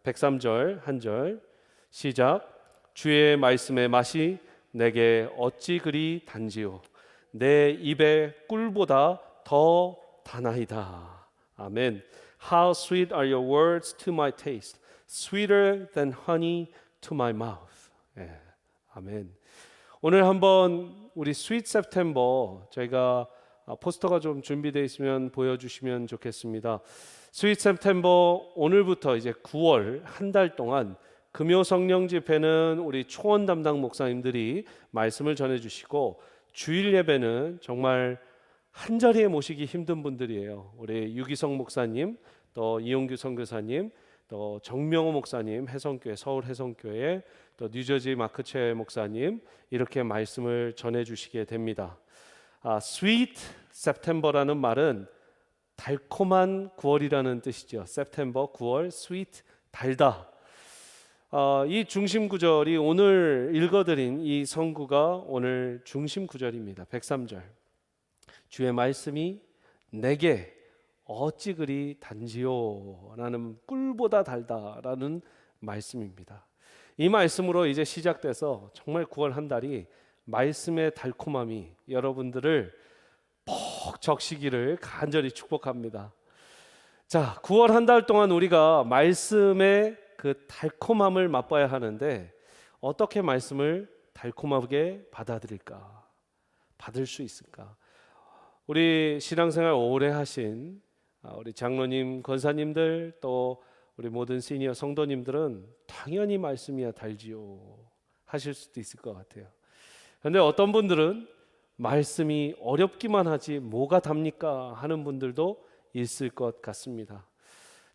103절 한 절 시작. 주의 말씀의 맛이 내게 어찌 그리 단지요 내 입의 꿀보다 더 다나이다. 아멘. How sweet are your words to my taste, sweeter than honey to my mouth. 예, 아멘. 오늘 한번 우리 스윗 september 저희가 포스터가 좀 준비되어 있으면 보여주시면 좋겠습니다. 스윗 september 오늘부터 이제 9월 한 달 동안 금요 성령 집회는 우리 초원 담당 목사님들이 말씀을 전해주시고 주일 예배는 정말 한 자리에 모시기 힘든 분들이에요. 우리 유기성 목사님, 또 이용규 선교사님, 또 정명호 목사님, 해성교회 서울 해성교회, 또 뉴저지 마크체 목사님 이렇게 말씀을 전해주시게 됩니다. Sweet September라는 말은 달콤한 9월이라는 뜻이죠. September 9월, sweet 달다. 이 중심 구절이 오늘 읽어드린 이 성구가 오늘 중심 구절입니다. 103절. 주의 말씀이 내게 어찌 그리 단지요 라는 꿀보다 달다라는 말씀입니다. 이 말씀으로 이제 시작돼서 정말 9월 한 달이 말씀의 달콤함이 여러분들을 퍽 적시기를 간절히 축복합니다. 자, 9월 한 달 동안 우리가 말씀의 그 달콤함을 맛봐야 하는데 어떻게 말씀을 달콤하게 받아들일까? 받을 수 있을까? 우리 신앙생활 오래 하신 우리 장로님, 권사님들 또 우리 모든 시니어 성도님들은 당연히 말씀이야 달지요 하실 수도 있을 것 같아요. 그런데 어떤 분들은 말씀이 어렵기만 하지 뭐가 답니까 하는 분들도 있을 것 같습니다.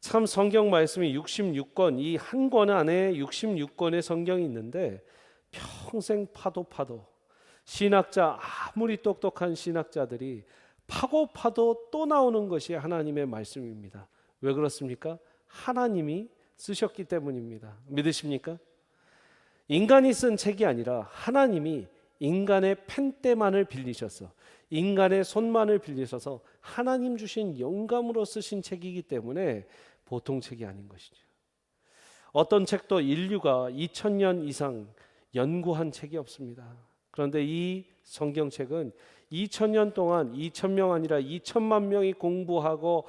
참 성경 말씀이 66권, 이 한 권 안에 66권의 성경이 있는데 평생 파도 신학자 아무리 똑똑한 신학자들이 파도 또 나오는 것이 하나님의 말씀입니다. 왜 그렇습니까? 하나님이 쓰셨기 때문입니다. 믿으십니까? 인간이 쓴 책이 아니라 하나님이 인간의 펜때만을 빌리셔서 인간의 손만을 빌리셔서 하나님 주신 영감으로 쓰신 책이기 때문에 보통 책이 아닌 것이죠. 어떤 책도 인류가 2000년 이상 연구한 책이 없습니다. 그런데 이 성경책은 2000년 동안 2000명 아니라 2000만 명이 공부하고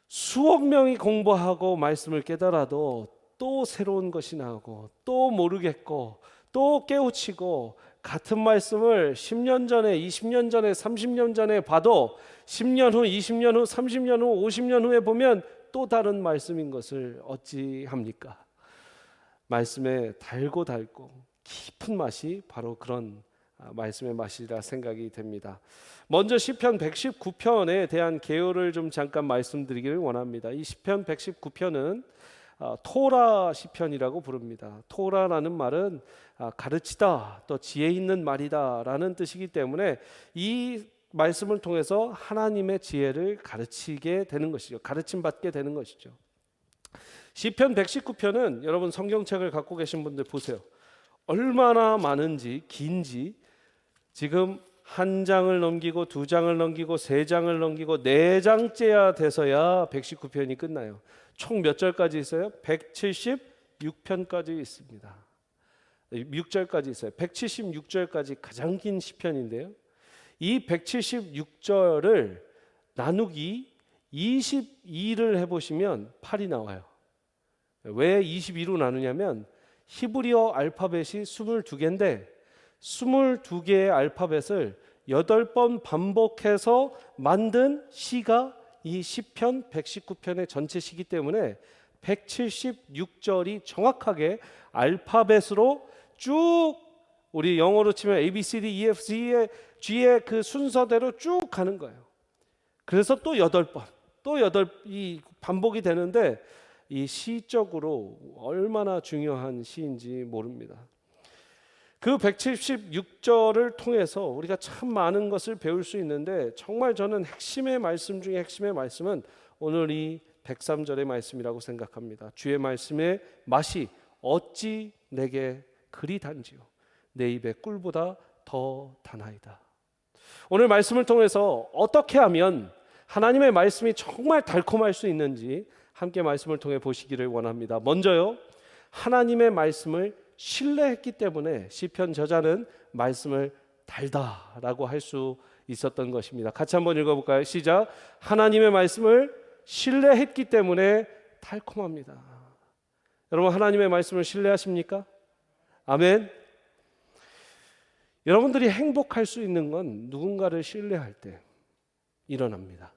수억 명이 공부하고 말씀을 깨달아도 또 새로운 것이 나오고 또 모르겠고 또 깨우치고 같은 말씀을 10년 전에 20년 전에 30년 전에 봐도 10년 후 20년 후 30년 후 50년 후에 보면 또 다른 말씀인 것을 어찌합니까? 말씀에 달고 깊은 맛이 바로 그런 말씀의 맛이라 생각이 됩니다. 먼저 시편 119편에 대한 개요를 좀 잠깐 말씀드리기를 원합니다. 이 시편 119편은 토라 시편이라고 부릅니다. 토라라는 말은 가르치다, 또 지혜 있는 말이다라는 뜻이기 때문에 이 말씀을 통해서 하나님의 지혜를 가르치게 되는 것이죠. 가르침 받게 되는 것이죠. 시편 119편은 여러분 성경책을 갖고 계신 분들 보세요. 얼마나 많은지 긴지 지금 한 장을 넘기고 두 장을 넘기고 세 장을 넘기고 네 장째야 돼서야 119편이 끝나요. 총 몇 절까지 있어요? 176편까지 있습니다. 6절까지 있어요. 176절까지 가장 긴 시편인데요. 이 176절을 나누기 22를 해보시면 8이 나와요. 왜 22로 나누냐면 히브리어 알파벳이 22개인데 22개의 알파벳을 8번 반복해서 만든 시가 이 시편 119편의 전체 시기 때문에 176절이 정확하게 알파벳으로 쭉 우리 영어로 치면 A, B, C, D, E, F, G의 그 순서대로 쭉 가는 거예요. 그래서 또 8번, 또 8이 반복이 되는데 이 시적으로 얼마나 중요한 시인지 모릅니다. 그 176절을 통해서 우리가 참 많은 것을 배울 수 있는데 정말 저는 핵심의 말씀 중에 핵심의 말씀은 오늘 이 103절의 말씀이라고 생각합니다. 주의 말씀의 맛이 어찌 내게 그리 단지요 내 입의 꿀보다 더 다나이다. 오늘 말씀을 통해서 어떻게 하면 하나님의 말씀이 정말 달콤할 수 있는지 함께 말씀을 통해 보시기를 원합니다. 먼저요, 하나님의 말씀을 신뢰했기 때문에 시편 저자는 말씀을 달다라고 할 수 있었던 것입니다. 같이 한번 읽어볼까요? 시작. 하나님의 말씀을 신뢰했기 때문에 달콤합니다. 여러분, 하나님의 말씀을 신뢰하십니까? 아멘. 여러분들이 행복할 수 있는 건 누군가를 신뢰할 때 일어납니다.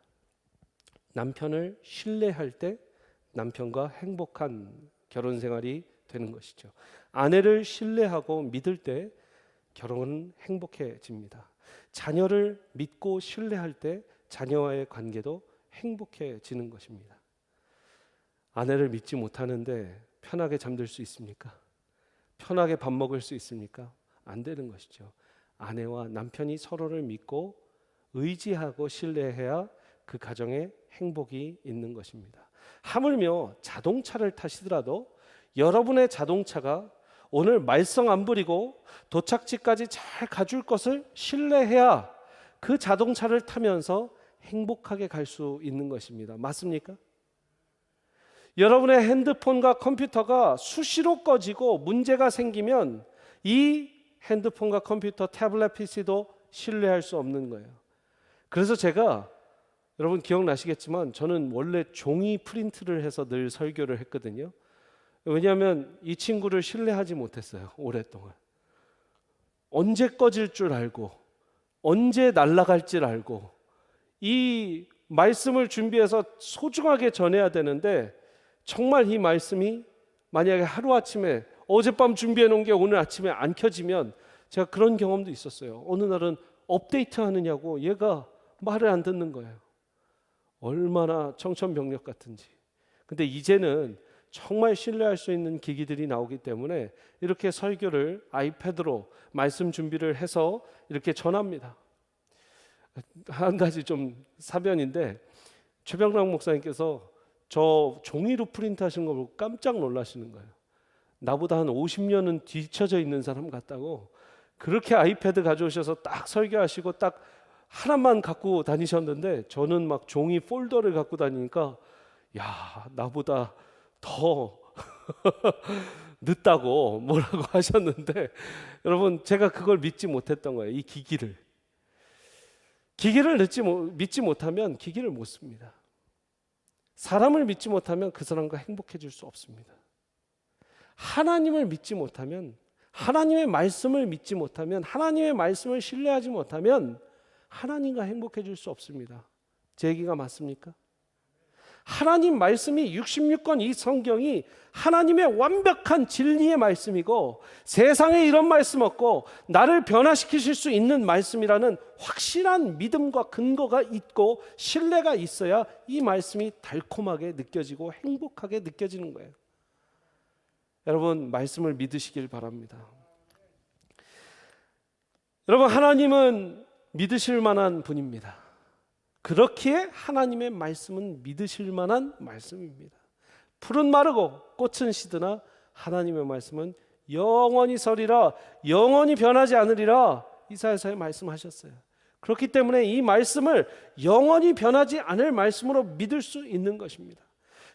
남편을 신뢰할 때 남편과 행복한 결혼 생활이 되는 것이죠. 아내를 신뢰하고 믿을 때 결혼은 행복해집니다. 자녀를 믿고 신뢰할 때 자녀와의 관계도 행복해지는 것입니다. 아내를 믿지 못하는데 편하게 잠들 수 있습니까? 편하게 밥 먹을 수 있습니까? 안 되는 것이죠. 아내와 남편이 서로를 믿고 의지하고 신뢰해야 그 가정에 행복이 있는 것입니다. 하물며 자동차를 타시더라도 여러분의 자동차가 오늘 말썽 안 부리고 도착지까지 잘 가줄 것을 신뢰해야 그 자동차를 타면서 행복하게 갈 수 있는 것입니다. 맞습니까? 여러분의 핸드폰과 컴퓨터가 수시로 꺼지고 문제가 생기면 이 핸드폰과 컴퓨터, 태블릿 PC도 신뢰할 수 없는 거예요. 그래서 제가 여러분 기억나시겠지만 저는 원래 종이 프린트를 해서 늘 설교를 했거든요. 왜냐하면 이 친구를 신뢰하지 못했어요. 오랫동안. 언제 꺼질 줄 알고 언제 날아갈 줄 알고 이 말씀을 준비해서 소중하게 전해야 되는데 정말 이 말씀이 만약에 하루아침에 어젯밤 준비해 놓은 게 오늘 아침에 안 켜지면 제가 그런 경험도 있었어요. 어느 날은 업데이트 하느냐고 얘가 말을 안 듣는 거예요. 얼마나 청천벽력 같은지. 근데 이제는 정말 신뢰할 수 있는 기기들이 나오기 때문에 이렇게 설교를 아이패드로 말씀 준비를 해서 이렇게 전합니다. 한 가지 좀 사변인데 최병락 목사님께서 저 종이로 프린트하신 거 보고 깜짝 놀라시는 거예요. 나보다 한 50년은 뒤처져 있는 사람 같다고. 그렇게 아이패드 가져오셔서 딱 설교하시고 딱 하나만 갖고 다니셨는데 저는 막 종이 폴더를 갖고 다니니까 야, 나보다 더 늦다고 뭐라고 하셨는데 여러분 제가 그걸 믿지 못했던 거예요. 이 기기를 믿지 못하면 기기를 못 씁니다. 사람을 믿지 못하면 그 사람과 행복해질 수 없습니다. 하나님을 믿지 못하면, 하나님의 말씀을 믿지 못하면, 하나님의 말씀을 신뢰하지 못하면 하나님과 행복해질 수 없습니다. 제 얘기가 맞습니까? 하나님 말씀이 66권 이 성경이 하나님의 완벽한 진리의 말씀이고 세상에 이런 말씀 없고 나를 변화시키실 수 있는 말씀이라는 확실한 믿음과 근거가 있고 신뢰가 있어야 이 말씀이 달콤하게 느껴지고 행복하게 느껴지는 거예요. 여러분 말씀을 믿으시길 바랍니다. 여러분 하나님은 믿으실 만한 분입니다. 그렇기에 하나님의 말씀은 믿으실 만한 말씀입니다. 풀은 마르고 꽃은 시드나 하나님의 말씀은 영원히 서리라, 영원히 변하지 않으리라 이사야서에 말씀하셨어요. 그렇기 때문에 이 말씀을 영원히 변하지 않을 말씀으로 믿을 수 있는 것입니다.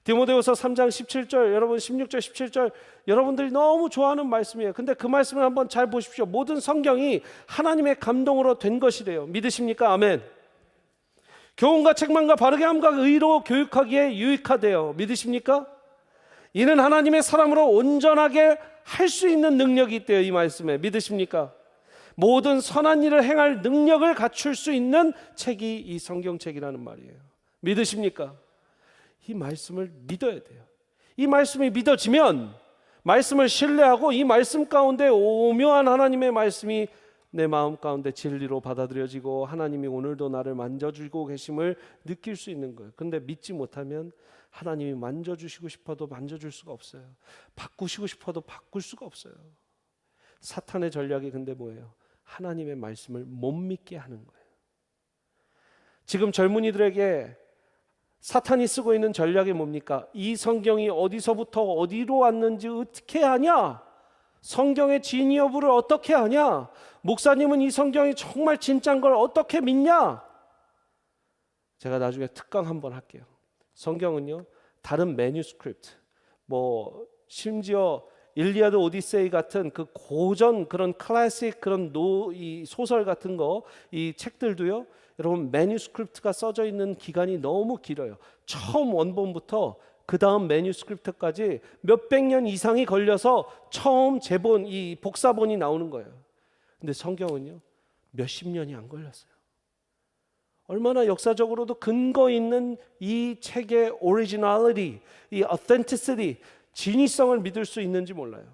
디모데후서 3장 17절, 여러분 16절 17절 여러분들이 너무 좋아하는 말씀이에요. 근데 그 말씀을 한번 잘 보십시오. 모든 성경이 하나님의 감동으로 된 것이래요. 믿으십니까? 아멘. 교훈과 책망과 바르게 함과 의로 교육하기에 유익하대요. 믿으십니까? 이는 하나님의 사람으로 온전하게 할 수 있는 능력이 있대요. 이 말씀에 믿으십니까? 모든 선한 일을 행할 능력을 갖출 수 있는 책이 이 성경책이라는 말이에요. 믿으십니까? 이 말씀을 믿어야 돼요. 이 말씀이 믿어지면 말씀을 신뢰하고 이 말씀 가운데 오묘한 하나님의 말씀이 내 마음 가운데 진리로 받아들여지고 하나님이 오늘도 나를 만져주고 계심을 느낄 수 있는 거예요. 근데 믿지 못하면 하나님이 만져주시고 싶어도 만져줄 수가 없어요. 바꾸시고 싶어도 바꿀 수가 없어요. 사탄의 전략이 근데 뭐예요? 하나님의 말씀을 못 믿게 하는 거예요. 지금 젊은이들에게 사탄이 쓰고 있는 전략이 뭡니까? 이 성경이 어디서부터 어디로 왔는지 어떻게 아냐? 성경의 진위 여부를 어떻게 아냐? 목사님은 이 성경이 정말 진짜인 걸 어떻게 믿냐? 제가 나중에 특강 한번 할게요. 성경은요 다른 매뉴스크립트, 뭐 심지어 일리아드 오디세이 같은 그 고전 그런 클래식 그런 이 소설 같은 거, 이 책들도요, 여러분 매뉴스크립트가 써져 있는 기간이 너무 길어요. 처음 원본부터 그 다음 매뉴스크립트까지 몇백 년 이상이 걸려서 처음 제본, 이 복사본이 나오는 거예요. 근데 성경은요, 몇십 년이 안 걸렸어요. 얼마나 역사적으로도 근거 있는 이 책의 오리지널리티, 이 authenticity, 진위성을 믿을 수 있는지 몰라요.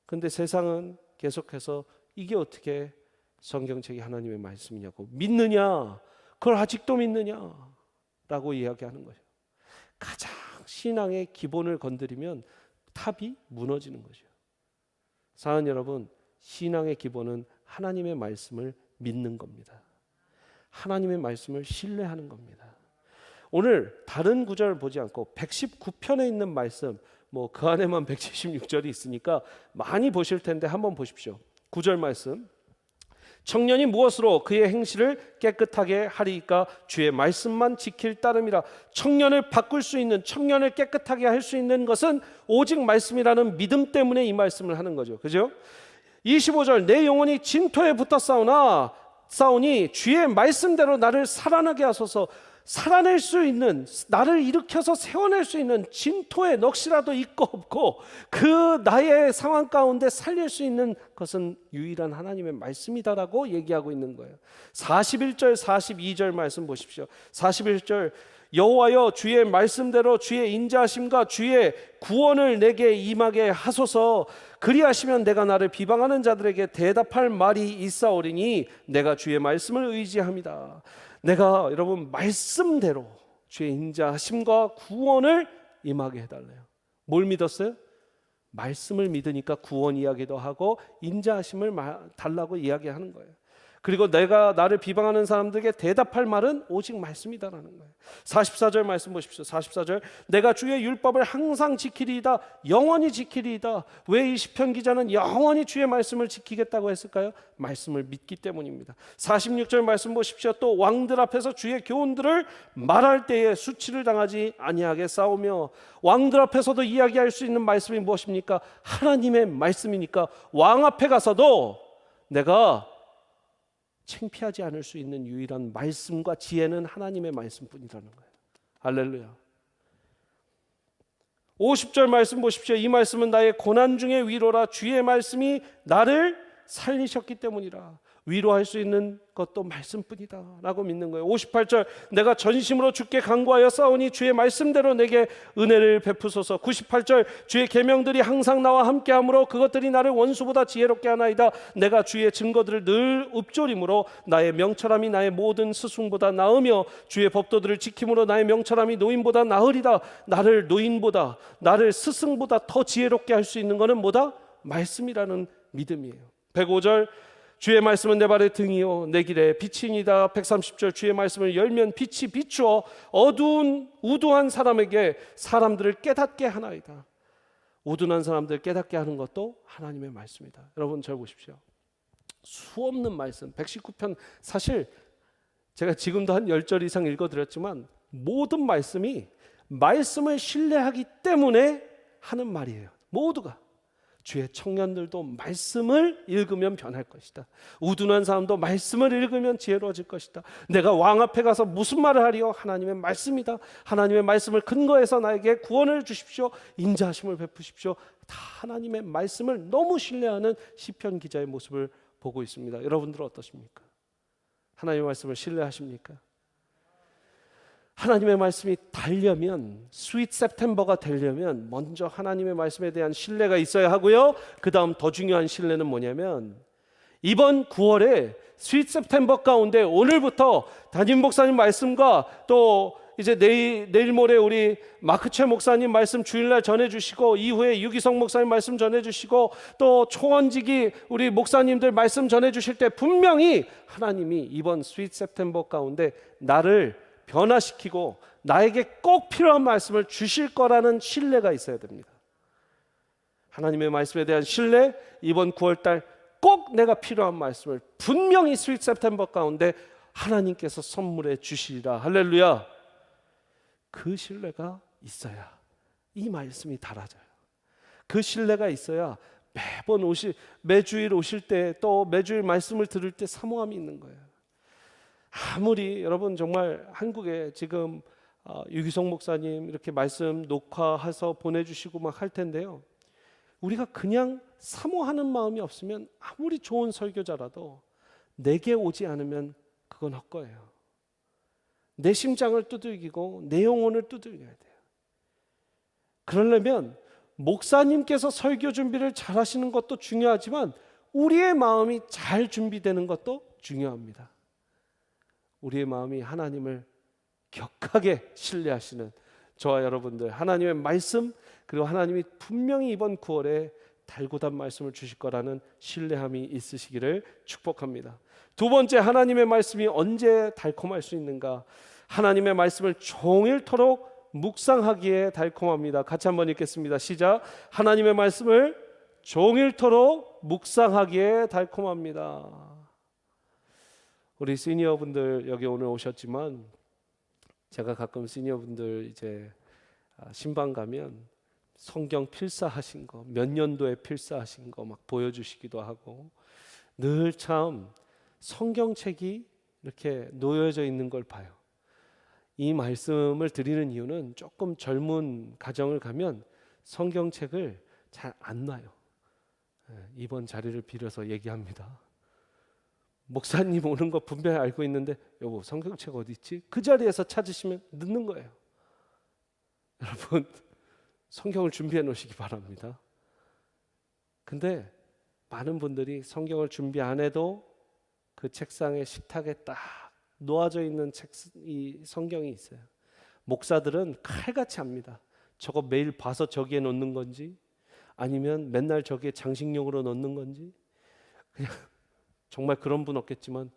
근데 세상은 계속해서 이게 어떻게 성경책이 하나님의 말씀이냐고, 믿느냐, 그걸 아직도 믿느냐 라고 이야기하는 거죠. 가장 신앙의 기본을 건드리면 탑이 무너지는 거죠. 사랑하는 여러분, 신앙의 기본은 하나님의 말씀을 믿는 겁니다. 하나님의 말씀을 신뢰하는 겁니다. 오늘 다른 구절을 보지 않고 119편에 있는 말씀, 뭐 그 안에만 176절이 있으니까 많이 보실 텐데 한번 보십시오. 9절 말씀. 청년이 무엇으로 그의 행실을 깨끗하게 하리이까? 주의 말씀만 지킬 따름이라. 청년을 바꿀 수 있는, 청년을 깨끗하게 할 수 있는 것은 오직 말씀이라는 믿음 때문에 이 말씀을 하는 거죠. 그죠? 25절. 내 영혼이 진토에 붙어 싸우니 주의 말씀대로 나를 살아나게 하소서. 살아낼 수 있는, 나를 일으켜서 세워낼 수 있는 진토에 넋이라도 있고 없고 그 나의 상황 가운데 살릴 수 있는 것은 유일한 하나님의 말씀이다라고 얘기하고 있는 거예요. 41절 42절 말씀 보십시오. 41절. 여호와여, 주의 말씀대로 주의 인자하심과 주의 구원을 내게 임하게 하소서. 그리하시면 내가 나를 비방하는 자들에게 대답할 말이 있사오리니 내가 주의 말씀을 의지합니다. 내가 여러분 말씀대로 주의 인자하심과 구원을 임하게 해달래요. 뭘 믿었어요? 말씀을 믿으니까 구원 이야기도 하고 인자하심을 달라고 이야기하는 거예요. 그리고 내가 나를 비방하는 사람들에게 대답할 말은 오직 말씀이다라는 거예요. 44절 말씀 보십시오. 44절. 내가 주의 율법을 항상 지키리이다. 영원히 지키리이다. 왜 이 시편 기자는 영원히 주의 말씀을 지키겠다고 했을까요? 말씀을 믿기 때문입니다. 46절 말씀 보십시오. 또 왕들 앞에서 주의 교훈들을 말할 때에 수치를 당하지 아니하게 싸우며. 왕들 앞에서도 이야기할 수 있는 말씀이 무엇입니까? 하나님의 말씀이니까 왕 앞에 가서도 내가 창피하지 않을 수 있는 유일한 말씀과 지혜는 하나님의 말씀뿐이라는 거예요. 할렐루야. 50절 말씀 보십시오. 이 말씀은 나의 고난 중에 위로라. 주의 말씀이 나를 살리셨기 때문이라. 위로할 수 있는 것도 말씀뿐이다 라고 믿는 거예요. 58절. 내가 전심으로 주께 간구하여 싸우니 주의 말씀대로 내게 은혜를 베푸소서. 98절. 주의 계명들이 항상 나와 함께하므로 그것들이 나를 원수보다 지혜롭게 하나이다. 내가 주의 증거들을 늘 읊조림으로 나의 명철함이 나의 모든 스승보다 나으며 주의 법도들을 지킴으로 나의 명철함이 노인보다 나으리다. 나를 노인보다, 나를 스승보다 더 지혜롭게 할 수 있는 것은 뭐다? 말씀이라는 믿음이에요. 105절. 주의 말씀은 내 발의 등이요 내 길에 빛이니이다. 130절. 주의 말씀을 열면 빛이 비추어 우두한 사람에게 사람들을 깨닫게 하나이다. 우둔한 사람들을 깨닫게 하는 것도 하나님의 말씀이다. 여러분 잘 보십시오. 수없는 말씀 119편, 사실 제가 지금도 한 10절 이상 읽어드렸지만 모든 말씀이 말씀을 신뢰하기 때문에 하는 말이에요. 모두가. 주의 청년들도 말씀을 읽으면 변할 것이다. 우둔한 사람도 말씀을 읽으면 지혜로워질 것이다. 내가 왕 앞에 가서 무슨 말을 하리요? 하나님의 말씀이다. 하나님의 말씀을 근거해서 나에게 구원을 주십시오. 인자하심을 베푸십시오. 다 하나님의 말씀을 너무 신뢰하는 시편 기자의 모습을 보고 있습니다. 여러분들은 어떠십니까? 하나님의 말씀을 신뢰하십니까? 하나님의 말씀이 달려면, 스윗 september가 되려면 먼저 하나님의 말씀에 대한 신뢰가 있어야 하고요. 그 다음 더 중요한 신뢰는 뭐냐면 이번 9월에 스윗 september 가운데 오늘부터 담임 목사님 말씀과 또 이제 내일 모레 우리 마크최 목사님 말씀 주일날 전해주시고 이후에 유기성 목사님 말씀 전해주시고 또 초원지기 우리 목사님들 말씀 전해주실 때 분명히 하나님이 이번 스윗 september 가운데 나를 변화시키고 나에게 꼭 필요한 말씀을 주실 거라는 신뢰가 있어야 됩니다. 하나님의 말씀에 대한 신뢰, 이번 9월달 꼭 내가 필요한 말씀을 분명히 스윗 september 가운데 하나님께서 선물해 주시리라. 할렐루야. 그 신뢰가 있어야 이 말씀이 달아져요. 그 신뢰가 있어야 매주일 오실 때 또 매주일 말씀을 들을 때 사모함이 있는 거예요. 아무리 여러분 정말 한국에 지금 유기성 목사님 이렇게 말씀 녹화해서 보내주시고 막 할 텐데요, 우리가 그냥 사모하는 마음이 없으면 아무리 좋은 설교자라도 내게 오지 않으면 그건 헛거예요. 내 심장을 두들기고 내 영혼을 두들겨야 돼요. 그러려면 목사님께서 설교 준비를 잘 하시는 것도 중요하지만 우리의 마음이 잘 준비되는 것도 중요합니다. 우리의 마음이 하나님을 격하게 신뢰하시는 저와 여러분들, 하나님의 말씀, 그리고 하나님이 분명히 이번 9월에 달고단 말씀을 주실 거라는 신뢰함이 있으시기를 축복합니다. 두 번째, 하나님의 말씀이 언제 달콤할 수 있는가? 하나님의 말씀을 종일토록 묵상하기에 달콤합니다. 같이 한번 읽겠습니다. 시작. 하나님의 말씀을 종일토록 묵상하기에 달콤합니다. 우리 시니어분들 여기 오늘 오셨지만 제가 가끔 시니어분들 이제 신방 가면 성경 필사하신 거, 몇 년도에 필사하신 거 막 보여주시기도 하고, 늘 참 성경책이 이렇게 놓여져 있는 걸 봐요. 이 말씀을 드리는 이유는 조금 젊은 가정을 가면 성경책을 잘 안 놔요. 이번 자리를 빌어서 얘기합니다. 목사님 오는 거 분명히 알고 있는데 여보 성경책 어디 있지? 그 자리에서 찾으시면 늦는 거예요. 여러분 성경을 준비해 놓으시기 바랍니다. 근데 많은 분들이 성경을 준비 안 해도 그 책상에 식탁에 딱 놓아져 있는 이 성경이 있어요. 목사들은 칼같이 압니다. 저거 매일 봐서 저기에 놓는 건지 아니면 맨날 저기에 장식용으로 놓는 건지, 그냥 정말 그런 분 없겠지만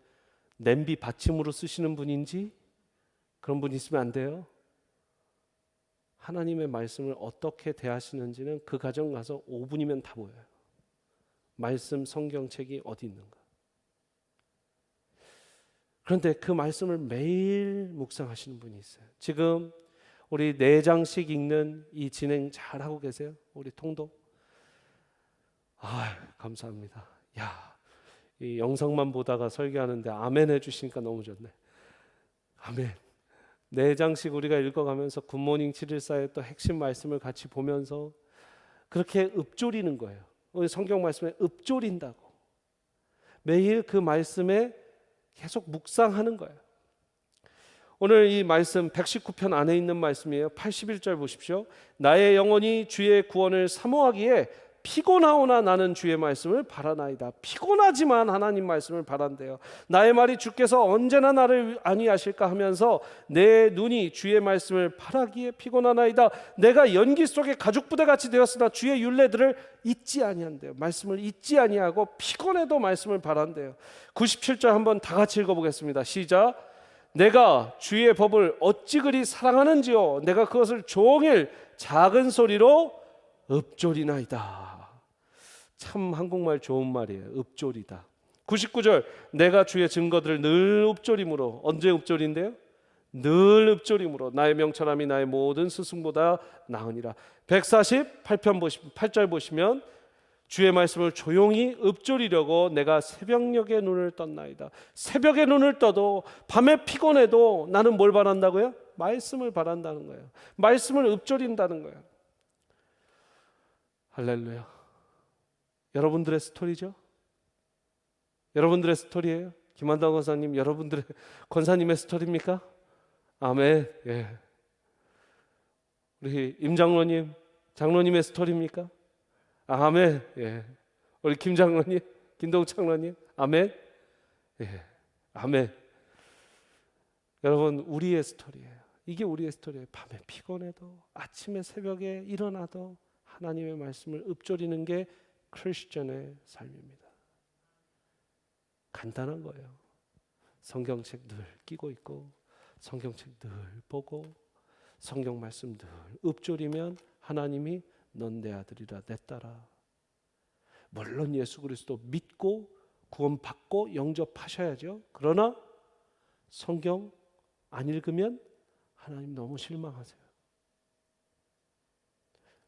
냄비 받침으로 쓰시는 분인지, 그런 분 있으면 안 돼요. 하나님의 말씀을 어떻게 대하시는지는 그 가정 가서 5분이면 다 보여요. 말씀 성경책이 어디 있는가. 그런데 그 말씀을 매일 묵상하시는 분이 있어요. 지금 우리 4장씩 읽는 이 진행 잘 하고 계세요? 우리 통독? 감사합니다. 이 영상만 보다가 설교하는데 아멘 해주시니까 너무 좋네. 아멘. 4장씩 우리가 읽어가면서 굿모닝 714의 또 핵심 말씀을 같이 보면서 그렇게 읊조리는 거예요. 성경 말씀에 읊조린다고. 매일 그 말씀에 계속 묵상하는 거예요. 오늘 이 말씀 119편 안에 있는 말씀이에요. 81절 보십시오. 나의 영혼이 주의 구원을 사모하기에 피곤하오나 나는 주의 말씀을 바라나이다. 피곤하지만 하나님 말씀을 바란대요. 나의 말이 주께서 언제나 나를 안위하실까 하면서 내 눈이 주의 말씀을 바라기에 피곤하나이다. 내가 연기 속에 가죽부대같이 되었으나 주의 율례들을 잊지 아니한대요. 말씀을 잊지 아니하고 피곤해도 말씀을 바란대요. 97절 한번 다 같이 읽어보겠습니다. 시작. 내가 주의 법을 어찌 그리 사랑하는지요. 내가 그것을 종일 작은 소리로 읊조리나이다. 참 한국말 좋은 말이에요. 읊조리다. 99절 내가 주의 증거들을 늘 읊조림으로. 언제 읊조린대요? 늘 읊조림으로 나의 명철함이 나의 모든 스승보다 나으니라. 148편 8절 보시면 주의 말씀을 조용히 읊조리려고 내가 새벽녘에 눈을 떴나이다. 새벽에 눈을 떠도 밤에 피곤해도 나는 뭘 바란다고요? 말씀을 바란다는 거예요. 말씀을 읊조린다는 거예요. 할렐루야. 여러분들의 스토리죠? 여러분들의 스토리예요? 김한당 권사님, 여러분들의 권사님의 스토리입니까? 아멘. 예. 우리 임장로님, 장로님의 스토리입니까? 아멘. 예. 우리 김장로님, 김동창로님, 아멘. 예. 아멘. 여러분, 우리의 스토리예요. 이게 우리의 스토리예요. 밤에 피곤해도 아침에 새벽에 일어나도 하나님의 말씀을 읊조리는 게 크리스천의 삶입니다. 간단한 거예요. 성경책 늘 끼고 있고 성경책 늘 보고 성경 말씀 늘 읊조리면 하나님이 넌 내 아들이라 내 딸아. 물론 예수 그리스도 믿고 구원받고 영접하셔야죠. 그러나 성경 안 읽으면 하나님 너무 실망하세요.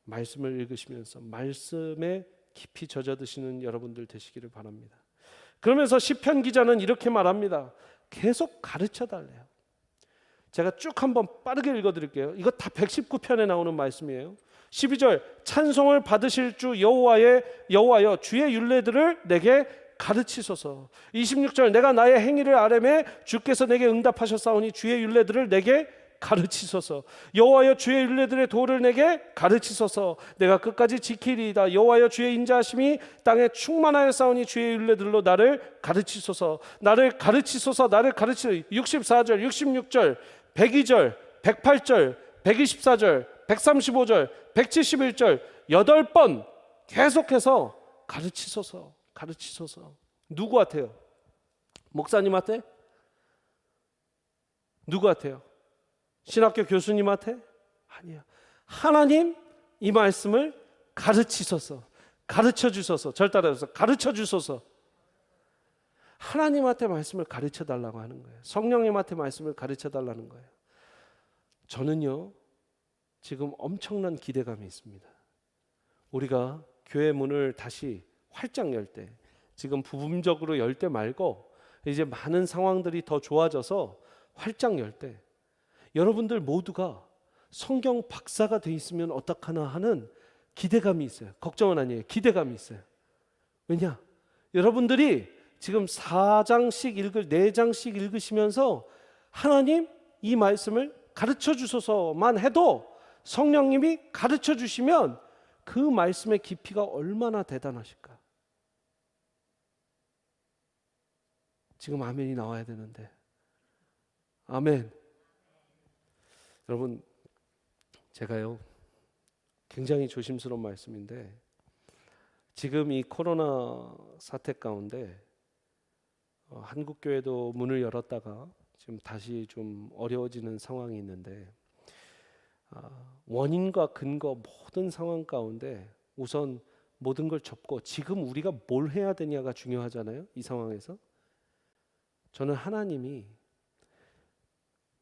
말씀을 읽으시면서 말씀에 깊이 젖어드시는 여러분들 되시기를 바랍니다. 그러면서 시편 기자는 이렇게 말합니다. 계속 가르쳐 달래요. 제가 쭉 한번 빠르게 읽어드릴게요. 이거 다 119편에 나오는 말씀이에요. 12절 찬송을 받으실 주 여호와여 주의 율례들을 내게 가르치소서. 26절 내가 나의 행위를 아뢰매 주께서 내게 응답하셨사오니 주의 율례들을 내게 가르치소서. 여호와여 주의 율례들의 도를 내게 가르치소서. 내가 끝까지 지키리이다. 여호와여 주의 인자하심이 땅에 충만하였사오니 주의 율례들로 나를 가르치소서. 나를 가르치소서. 나를 가르치소서. 64절 66절 102절 108절 124절 135절 171절 8번 계속해서 가르치소서. 가르치소서. 누구한테요? 목사님한테? 누구한테요? 신학교 교수님한테? 아니야. 하나님 이 말씀을 가르치소서. 가르쳐 주소서. 절 따라서 가르쳐 주소서. 하나님한테 말씀을 가르쳐 달라고 하는 거예요. 성령님한테 말씀을 가르쳐 달라는 거예요. 저는요 지금 엄청난 기대감이 있습니다. 우리가 교회 문을 다시 활짝 열 때, 지금 부분적으로 열 때 말고 이제 많은 상황들이 더 좋아져서 활짝 열 때 여러분들 모두가 성경 박사가 돼 있으면 어떡하나 하는 기대감이 있어요. 걱정은 아니에요. 기대감이 있어요. 왜냐? 여러분들이 지금 4장씩 4장씩 읽으시면서 하나님 이 말씀을 가르쳐 주소서만 해도 성령님이 가르쳐 주시면 그 말씀의 깊이가 얼마나 대단하실까? 지금 아멘이 나와야 되는데. 아멘. 여러분, 제가요 굉장히 조심스러운 말씀인데 지금 이 코로나 사태 가운데 한국 교회도 문을 열었다가 지금 다시 좀 어려워지는 상황이 있는데 원인과 근거 모든 상황 가운데 우선 모든 걸 접고 지금 우리가 뭘 해야 되냐가 중요하잖아요. 이 상황에서 저는 하나님이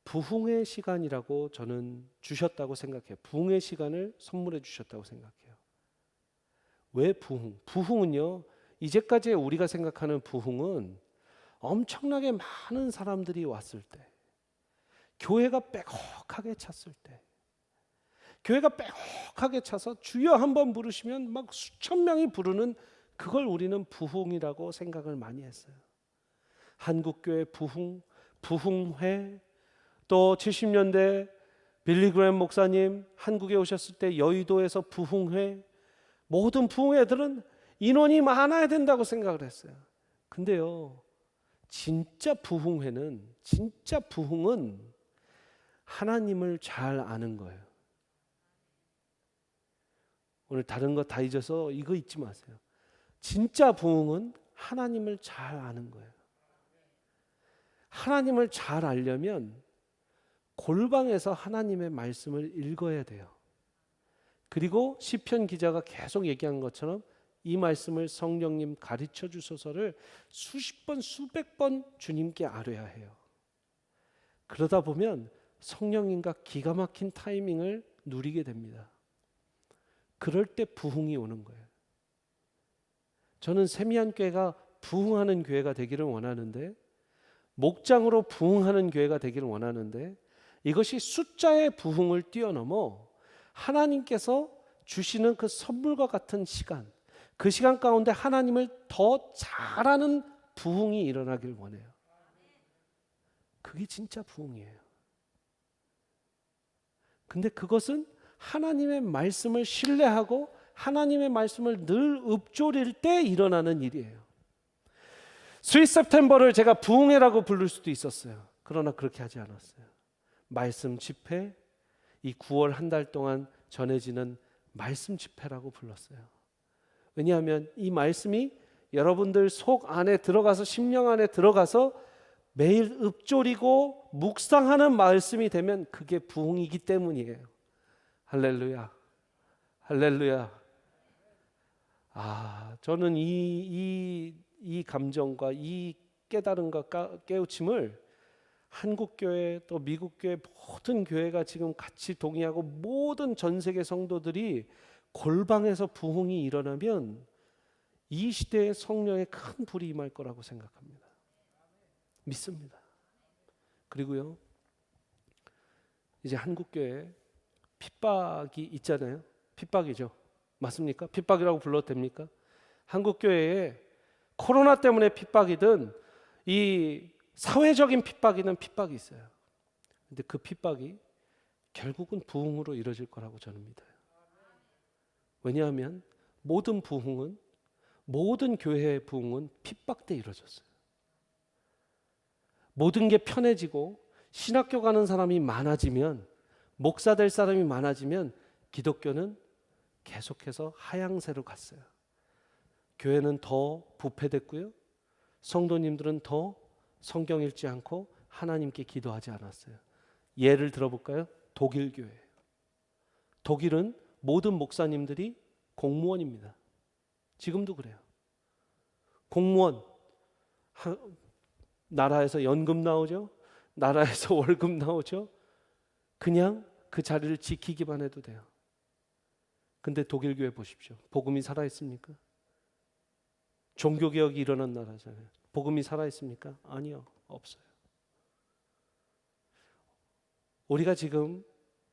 부흥의 시간이라고 저는 주셨다고 생각해요. 부흥의 시간을 선물해 주셨다고 생각해요. 왜 부흥? 부흥은요 이제까지 우리가 생각하는 부흥은 엄청나게 많은 사람들이 왔을 때, 교회가 빼곡하게 찼을 때, 교회가 빼곡하게 차서 주여 한번 부르시면 막 수천 명이 부르는 그걸 우리는 부흥이라고 생각을 많이 했어요. 한국교회 부흥, 부흥회, 또 70년대 빌리그램 목사님 한국에 오셨을 때 여의도에서 부흥회, 모든 부흥회들은 인원이 많아야 된다고 생각을 했어요. 근데요 진짜 부흥회는, 진짜 부흥은 하나님을 잘 아는 거예요. 오늘 다른 거 다 잊어서 이거 잊지 마세요. 진짜 부흥은 하나님을 잘 아는 거예요. 하나님을 잘 알려면 골방에서 하나님의 말씀을 읽어야 돼요. 그리고 시편 기자가 계속 얘기한 것처럼 이 말씀을 성령님 가르쳐 주소서를 수십 번 수백 번 주님께 아뢰야 해요. 그러다 보면 성령님과 기가 막힌 타이밍을 누리게 됩니다. 그럴 때 부흥이 오는 거예요. 저는 세미한교회가 부흥하는 교회가 되기를 원하는데, 목장으로 부흥하는 교회가 되기를 원하는데, 이것이 숫자의 부흥을 뛰어넘어 하나님께서 주시는 그 선물과 같은 시간, 그 시간 가운데 하나님을 더 잘하는 부흥이 일어나길 원해요. 그게 진짜 부흥이에요. 근데 그것은 하나님의 말씀을 신뢰하고 하나님의 말씀을 늘 읊조릴 때 일어나는 일이에요. 스윗 september를 제가 부흥회라고 부를 수도 있었어요. 그러나 그렇게 하지 않았어요. 말씀 집회, 이 9월 한 달 동안 전해지는 말씀 집회라고 불렀어요. 왜냐하면 이 말씀이 여러분들 속 안에 들어가서, 심령 안에 들어가서 매일 읊조리고 묵상하는 말씀이 되면 그게 부흥이기 때문이에요. 할렐루야, 할렐루야. 저는 이 감정과 이 깨달음과 깨우침을 한국교회 또 미국교회 모든 교회가 지금 같이 동의하고 모든 전 세계 성도들이 골방에서 부흥이 일어나면 이 시대에 성령의 큰 불이 임할 거라고 생각합니다. 믿습니다. 그리고요, 이제 한국교회 핍박이 있잖아요. 핍박이죠. 맞습니까? 핍박이라고 불러도 됩니까? 한국교회에 코로나 때문에 핍박이든 이 사회적인 핍박이든 핍박이 있어요. 근데 그 핍박이 결국은 부흥으로 이루어질 거라고 저는 믿어요. 왜냐하면 모든 부흥은, 모든 교회의 부흥은 핍박 때 이루어졌어요. 모든 게 편해지고 신학교 가는 사람이 많아지면, 목사 될 사람이 많아지면 기독교는 계속해서 하향세로 갔어요. 교회는 더 부패됐고요, 성도님들은 더 성경 읽지 않고 하나님께 기도하지 않았어요. 예를 들어볼까요? 독일 교회. 독일은 모든 목사님들이 공무원입니다. 지금도 그래요. 공무원, 나라에서 연금 나오죠, 나라에서 월급 나오죠. 그냥 그 자리를 지키기만 해도 돼요. 근데 독일 교회 보십시오. 복음이 살아있습니까? 종교개혁이 일어난 나라잖아요. 복음이 살아있습니까? 아니요, 없어요. 우리가 지금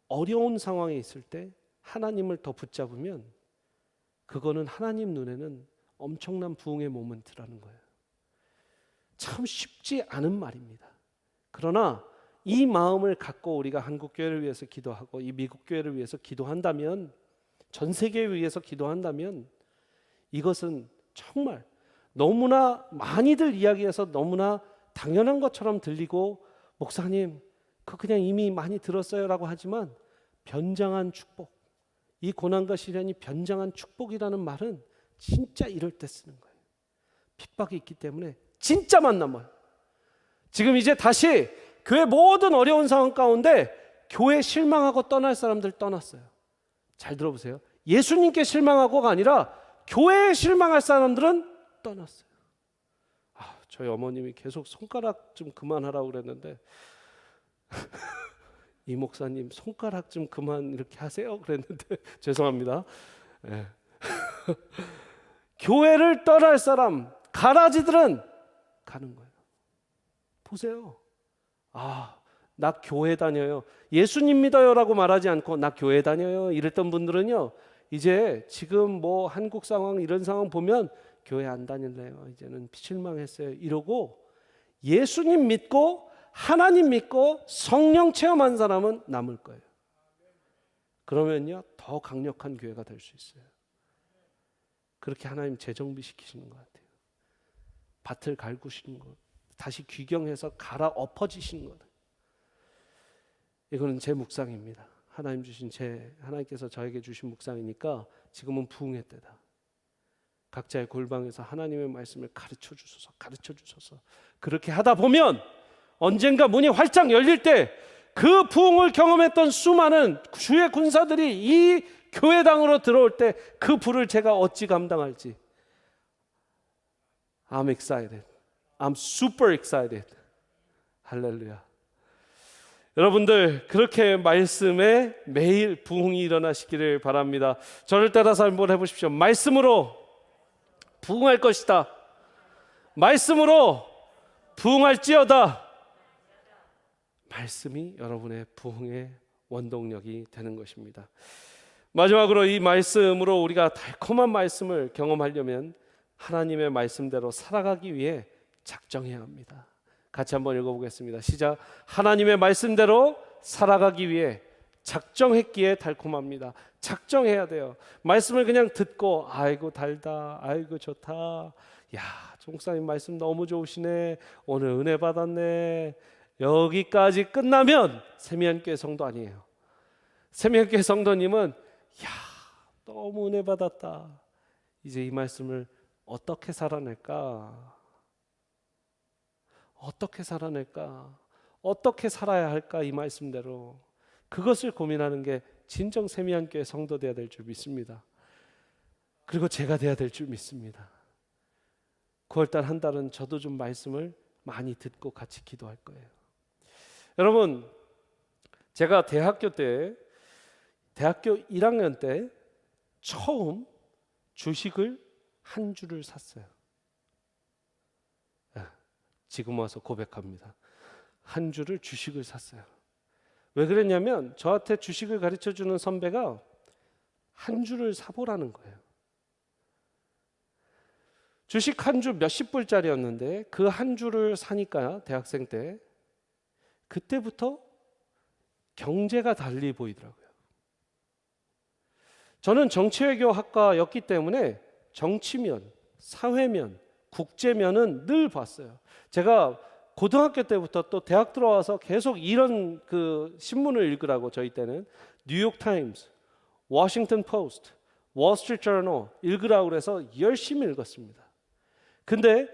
어려운 상황에 있을 때 하나님을 더 붙잡으면 그거는 하나님 눈에는 엄청난 부흥의 모멘트라는 거예요. 참 쉽지 않은 말입니다. 그러나 이 마음을 갖고 우리가 한국 교회를 위해서 기도하고 이 미국 교회를 위해서 기도한다면, 전 세계를 위해서 기도한다면, 이것은 정말 너무나 많이들 이야기해서 너무나 당연한 것처럼 들리고, 목사님 그 그냥 이미 많이 들었어요라고 하지만, 변장한 축복, 이 고난과 시련이 변장한 축복이라는 말은 진짜 이럴 때 쓰는 거예요. 핍박이 있기 때문에 진짜만 남아요. 지금 이제 다시 교회 모든 어려운 상황 가운데 교회 실망하고 떠날 사람들 떠났어요. 잘 들어보세요. 예수님께 실망하고가 아니라 교회에 실망할 사람들은 떠났어요. 저희 어머님이 계속 손가락 좀 그만하라고 그랬는데 이 목사님 손가락 좀 그만 이렇게 하세요 그랬는데 죄송합니다. 네. 교회를 떠날 사람, 가라지들은 가는 거예요. 보세요. 나 교회 다녀요, 예수님 믿어요라고 말하지 않고 나 교회 다녀요 이랬던 분들은요, 이제 지금 뭐 한국 상황 이런 상황 보면 교회 안 다닐래요, 이제는 실망했어요 이러고, 예수님 믿고 하나님 믿고 성령 체험한 사람은 남을 거예요. 그러면요 더 강력한 교회가 될 수 있어요. 그렇게 하나님 재정비시키시는 것 같아요. 밭을 갈구시는 것, 다시 귀경해서 갈아 엎어지시는 것. 이거는 제 묵상입니다. 하나님께서 저에게 주신 묵상이니까 지금은 부흥의 때다. 각자의 골방에서 하나님의 말씀을 가르쳐 주셔서 그렇게 하다 보면 언젠가 문이 활짝 열릴 때 그 부흥을 경험했던 수많은 주의 군사들이 이 교회당으로 들어올 때 그 불을 제가 어찌 감당할지. I'm excited. I'm super excited. 할렐루야. 여러분들 그렇게 말씀에 매일 부흥이 일어나시기를 바랍니다. 저를 따라서 한번 해보십시오. 말씀으로 부흥할 것이다. 말씀으로 부흥할지어다. 말씀이 여러분의 부흥의 원동력이 되는 것입니다. 마지막으로 이 말씀으로 우리가 달콤한 말씀을 경험하려면 하나님의 말씀대로 살아가기 위해 작정해야 합니다. 같이 한번 읽어보겠습니다. 시작. 하나님의 말씀대로 살아가기 위해 작정했기에 달콤합니다. 작정해야 돼요. 말씀을 그냥 듣고 아이고 달다, 아이고 좋다, 야 목사님 말씀 너무 좋으시네, 오늘 은혜 받았네, 여기까지 끝나면 세미한교회 성도 아니에요. 세미한교회 성도님은 야 너무 은혜 받았다, 이제 이 말씀을 어떻게 살아낼까, 어떻게 살아야 할까, 이 말씀대로 그것을 고민하는 게 진정 세미한교회 성도 되어야 될 줄 믿습니다. 그리고 제가 되어야 될 줄 믿습니다. 9월달 한 달은 저도 좀 말씀을 많이 듣고 같이 기도할 거예요. 여러분, 제가 대학교 1학년 때 처음 주식을 한 주를 샀어요. 지금 와서 고백합니다. 한 주를 주식을 샀어요. 왜 그랬냐면 저한테 주식을 가르쳐주는 선배가 한 주를 사보라는 거예요. 주식 한 주 몇십 불짜리였는데 그 한 주를 사니까 대학생 때 그때부터 경제가 달리 보이더라고요. 저는 정치외교학과였기 때문에 정치면, 사회면, 국제면은 늘 봤어요. 제가 고등학교 때부터 또 대학 들어와서 계속 이런 그 신문을 읽으라고 저희 때는 뉴욕 타임스, 워싱턴 포스트, 월스트리트 저널 읽으라고 그래서 열심히 읽었습니다. 근데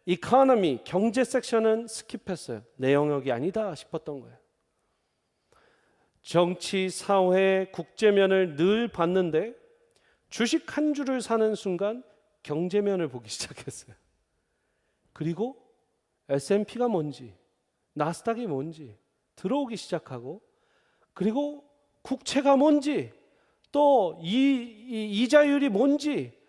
이코노미, 경제 섹션은 스킵했어요. 내 영역이 아니다 싶었던 거예요. 정치, 사회, 국제면을 늘 봤는데 주식 한 주를 사는 순간 경제면을 보기 시작했어요. 그리고 S&P가 뭔지, 나스닥이 뭔지 들어오기 시작하고, 그리고 국채가 뭔지, 또 이자율이 뭔지,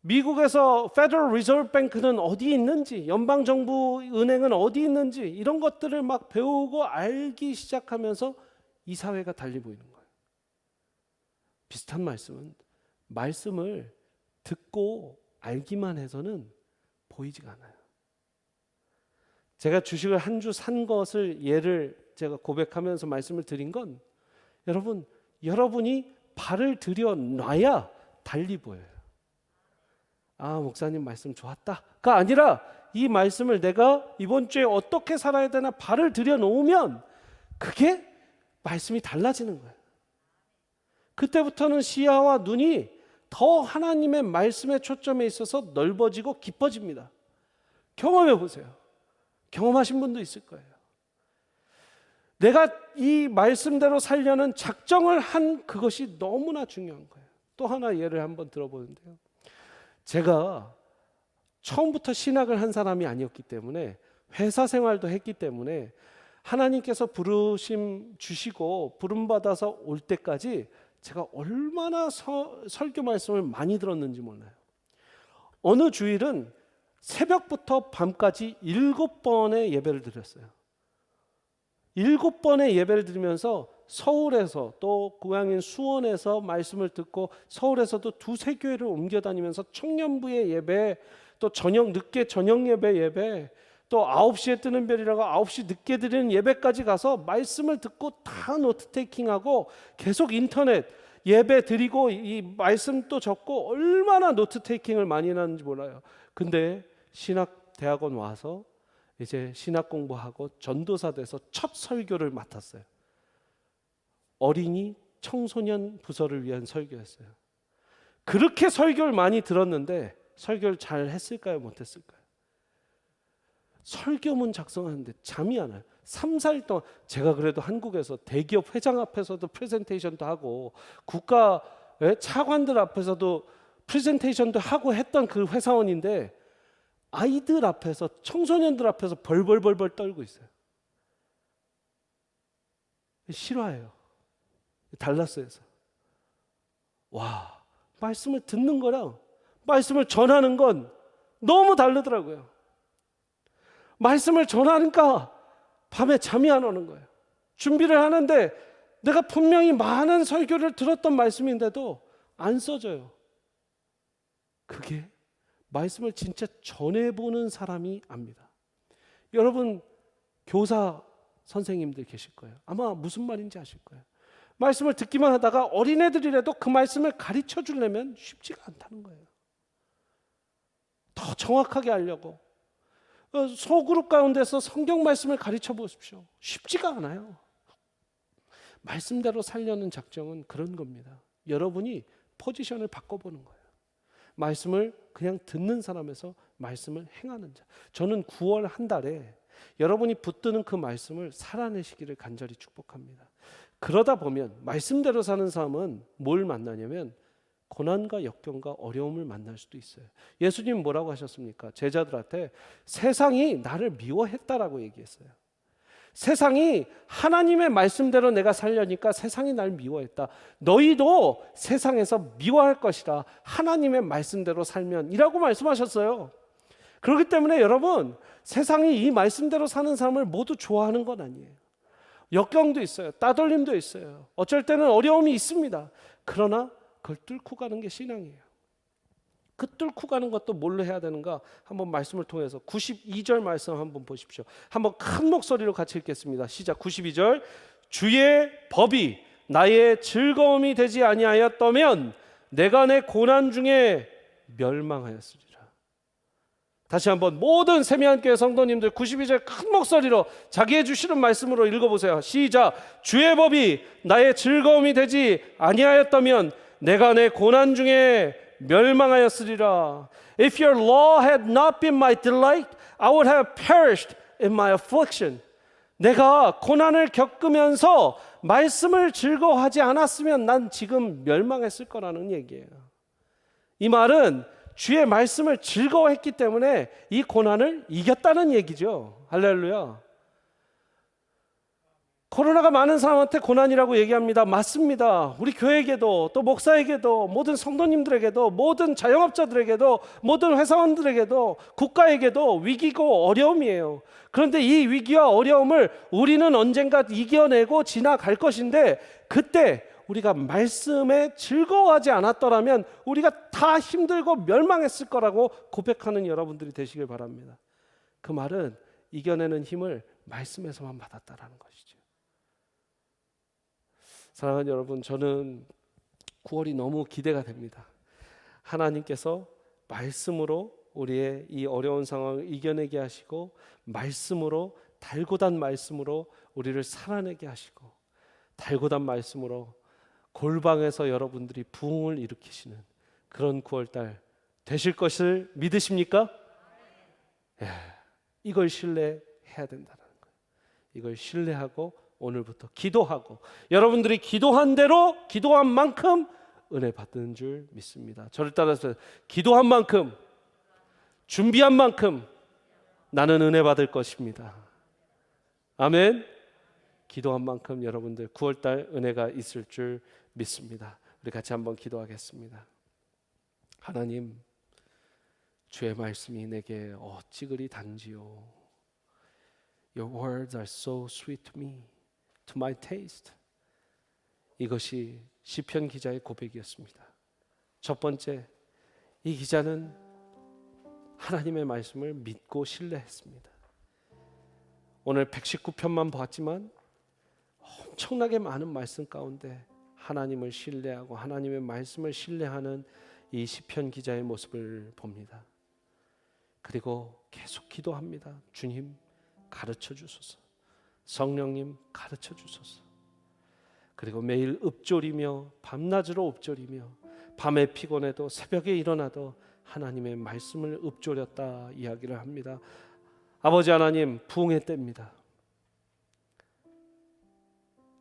미국에서 Federal Reserve Bank는 어디 있는지, 연방정부 은행은 어디 있는지 이런 것들을 막 배우고 알기 시작하면서 이 사회가 달리 보이는 거예요. 비슷한 말씀을 듣고 알기만 해서는 보이지가 않아요. 제가 주식을 한 주 산 것을 예를 제가 고백하면서 말씀을 드린 건 여러분이 발을 들여 놔야 달리 보여요. 아, 목사님 말씀 좋았다가 아니라 이 말씀을 내가 이번 주에 어떻게 살아야 되나 발을 들여 놓으면 그게 말씀이 달라지는 거예요. 그때부터는 시야와 눈이 더 하나님의 말씀에 초점에 있어서 넓어지고 깊어집니다. 경험해 보세요. 경험하신 분도 있을 거예요. 내가 이 말씀대로 살려는 작정을 한 그것이 너무나 중요한 거예요. 또 하나 예를 한번 들어보는데요. 제가 처음부터 신학을 한 사람이 아니었기 때문에 회사 생활도 했기 때문에 하나님께서 부르심 주시고 부름받아서 올 때까지 제가 얼마나 설교 말씀을 많이 들었는지 몰라요. 어느 주일은 새벽부터 밤까지 7번의 예배를 드렸어요. 7번의 예배를 드리면서 서울에서 또 고향인 수원에서 말씀을 듣고 서울에서도 두세 교회를 옮겨 다니면서 청년부의 예배, 또 늦게 저녁 예배, 또 9시에 뜨는 별이라고 9시 늦게 드리는 예배까지 가서 말씀을 듣고 다 노트 테이킹하고 계속 인터넷 예배 드리고 이 말씀 또 적고 얼마나 노트 테이킹을 많이 하는지 몰라요. 근데 신학대학원 와서 이제 신학 공부하고 전도사 돼서 첫 설교를 맡았어요. 어린이 청소년 부서를 위한 설교였어요. 그렇게 설교를 많이 들었는데 설교를 잘 했을까요? 못했을까요? 설교문 작성하는데 잠이 안 와요. 3, 4일 동안 제가 그래도 한국에서 대기업 회장 앞에서도 프레젠테이션도 하고 국가 차관들 앞에서도 프레젠테이션도 하고 했던 그 회사원인데 아이들 앞에서 청소년들 앞에서 벌벌벌 떨고 있어요. 싫어해요. 달라스에서. 와, 말씀을 듣는 거랑 말씀을 전하는 건 너무 다르더라고요. 말씀을 전하니까 밤에 잠이 안 오는 거예요. 준비를 하는데 내가 분명히 많은 설교를 들었던 말씀인데도 안 써져요. 그게 말씀을 진짜 전해보는 사람이 압니다. 여러분 교사 선생님들 계실 거예요. 아마 무슨 말인지 아실 거예요. 말씀을 듣기만 하다가 어린애들이라도 그 말씀을 가르쳐 주려면 쉽지가 않다는 거예요. 더 정확하게 하려고 소그룹 가운데서 성경 말씀을 가르쳐 보십시오. 쉽지가 않아요. 말씀대로 살려는 작정은 그런 겁니다. 여러분이 포지션을 바꿔보는 거예요. 말씀을 그냥 듣는 사람에서 말씀을 행하는 자. 저는 9월 한 달에 여러분이 붙드는 그 말씀을 살아내시기를 간절히 축복합니다. 그러다 보면 말씀대로 사는 사람은 뭘 만나냐면 고난과 역경과 어려움을 만날 수도 있어요. 예수님 뭐라고 하셨습니까? 제자들한테 세상이 나를 미워했다라고 얘기했어요. 세상이 하나님의 말씀대로 내가 살려니까 세상이 날 미워했다. 너희도 세상에서 미워할 것이라 하나님의 말씀대로 살면 이라고 말씀하셨어요. 그렇기 때문에 여러분, 세상이 이 말씀대로 사는 사람을 모두 좋아하는 건 아니에요. 역경도 있어요. 따돌림도 있어요. 어쩔 때는 어려움이 있습니다. 그러나 그걸 뚫고 가는 게 신앙이에요. 그 뚫고 가는 것도 뭘로 해야 되는가? 한번 말씀을 통해서 92절 말씀 한번 보십시오. 한번 큰 목소리로 같이 읽겠습니다. 시작. 92절. 주의 법이 나의 즐거움이 되지 아니하였다면 내가 내 고난 중에 멸망하였으리라. 다시 한번 모든 세미한교회 성도님들 92절 큰 목소리로 자기의 주시는 말씀으로 읽어보세요. 시작. 주의 법이 나의 즐거움이 되지 아니하였다면 내가 내 고난 중에 멸망하였으리라. If your law had not been my delight, I would have perished in my affliction. 내가 고난을 겪으면서 말씀을 즐거워하지 않았으면 난 지금 멸망했을 거라는 얘기예요. 이 말은 주의 말씀을 즐거워했기 때문에 이 고난을 이겼다는 얘기죠. 할렐루야. 코로나가 많은 사람한테 고난이라고 얘기합니다. 맞습니다. 우리 교회에게도 또 목사에게도 모든 성도님들에게도 모든 자영업자들에게도 모든 회사원들에게도 국가에게도 위기고 어려움이에요. 그런데 이 위기와 어려움을 우리는 언젠가 이겨내고 지나갈 것인데 그때 우리가 말씀에 즐거워하지 않았더라면 우리가 다 힘들고 멸망했을 거라고 고백하는 여러분들이 되시길 바랍니다. 그 말은 이겨내는 힘을 말씀에서만 받았다라는 것이죠. 사랑하는 여러분, 저는 9월이 너무 기대가 됩니다. 하나님께서 말씀으로 우리의 이 어려운 상황을 이겨내게 하시고 말씀으로 달고 단 말씀으로 우리를 살아내게 하시고 달고 단 말씀으로 골방에서 여러분들이 부흥을 일으키시는 그런 9월달 되실 것을 믿으십니까? 이걸 신뢰해야 된다는 거예요. 이걸 신뢰하고 오늘부터 기도하고 여러분들이 기도한 대로 기도한 만큼 은혜 받는 줄 믿습니다. 저를 따라서 기도한 만큼 준비한 만큼 나는 은혜 받을 것입니다. 아멘. 기도한 만큼 여러분들 9월달 은혜가 있을 줄 믿습니다. 우리 같이 한번 기도하겠습니다. 하나님, 주의 말씀이 내게 어찌 그리 단지요. Your words are so sweet to me, to my taste. 이것이 시편 기자의 고백이었습니다. 첫 번째, 이 기자는 하나님의 말씀을 믿고 신뢰했습니다. 오늘 119편만 봤지만 엄청나게 많은 말씀 가운데 하나님을 신뢰하고 하나님의 말씀을 신뢰하는 이 시편 기자의 모습을 봅니다. 그리고 계속 기도합니다. 주님 가르쳐 주소서. 성령님 가르쳐 주소서. 그리고 매일 읊조리며 밤낮으로 읊조리며 밤에 피곤해도 새벽에 일어나도 하나님의 말씀을 읊조렸다 이야기를 합니다. 아버지 하나님, 부흥의 때입니다.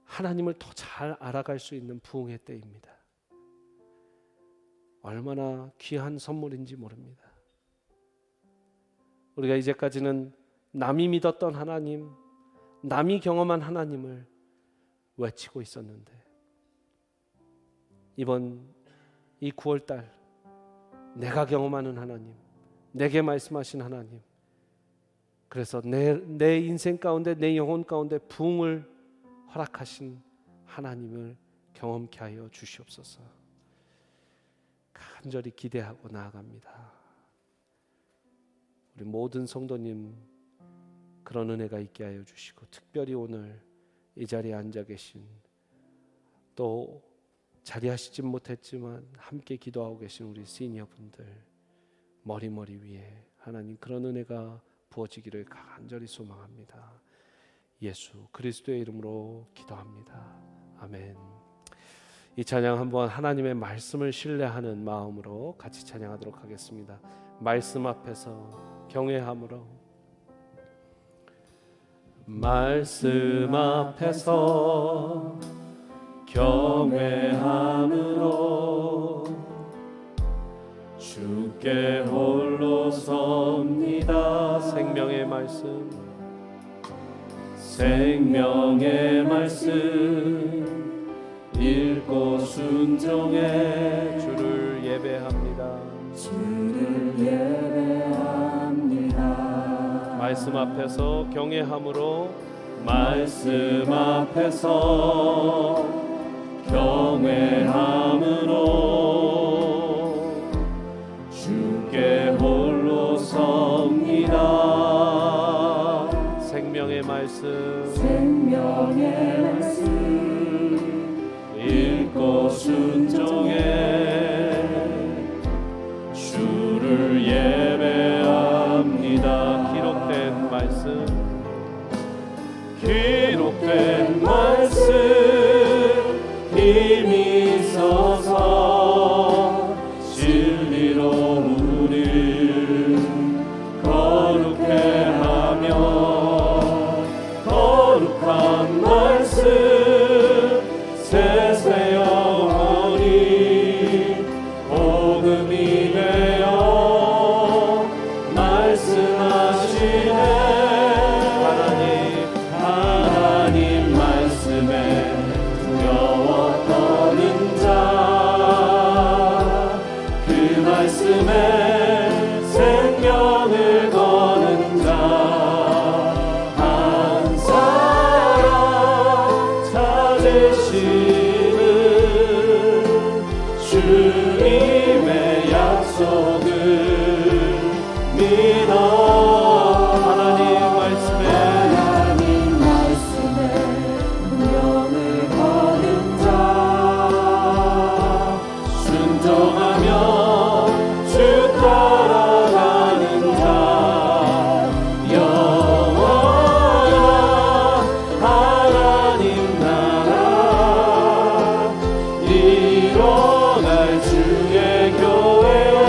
하나님을 더 잘 알아갈 수 있는 부흥의 때입니다. 얼마나 귀한 선물인지 모릅니다. 우리가 이제까지는 남이 믿었던 하나님, 남이 경험한 하나님을 외치고 있었는데 이번 이 9월달 내가 경험하는 하나님, 내게 말씀하신 하나님, 그래서 내 인생 가운데 내 영혼 가운데 부흥을 허락하신 하나님을 경험케 하여 주시옵소서. 간절히 기대하고 나아갑니다. 우리 모든 성도님 그런 은혜가 있게 하여 주시고 특별히 오늘 이 자리에 앉아 계신 또 자리하시진 못했지만 함께 기도하고 계신 우리 시니어분들 머리 위에 하나님 그런 은혜가 부어지기를 간절히 소망합니다. 예수 그리스도의 이름으로 기도합니다. 아멘. 이 찬양 한번 하나님의 말씀을 신뢰하는 마음으로 같이 찬양하도록 하겠습니다. 말씀 앞에서 경외함으로 말씀 앞에서 경외함으로 주께 홀로 섭니다. 생명의 말씀 생명의 말씀 읽고 순종해 주를 예배합니다. 주를 예배합니다. 말씀 앞에서 경외함으로 말씀 앞에서 경외함으로 주께 홀로 섭니다. 생명의 말씀 생명의 말씀 읽고 순종해 주를 예배합니다. 기록된 말씀 기록된 말씀 힘이 있어서 진리로 우리를 거룩해 하며 거룩한 말씀 세세 영원히 복음이 되어 말씀하시네. 하나님 말씀에 두려워 떠는 자, 그 말씀에 생명을 거는 자, 한 사람 찾으시는 주님의 약속을 믿어. 하나님 말씀에 운명을 거는 자, 순종하며 주 따라가는 자, 영원한 하나님 나라 일어날 주의 교회여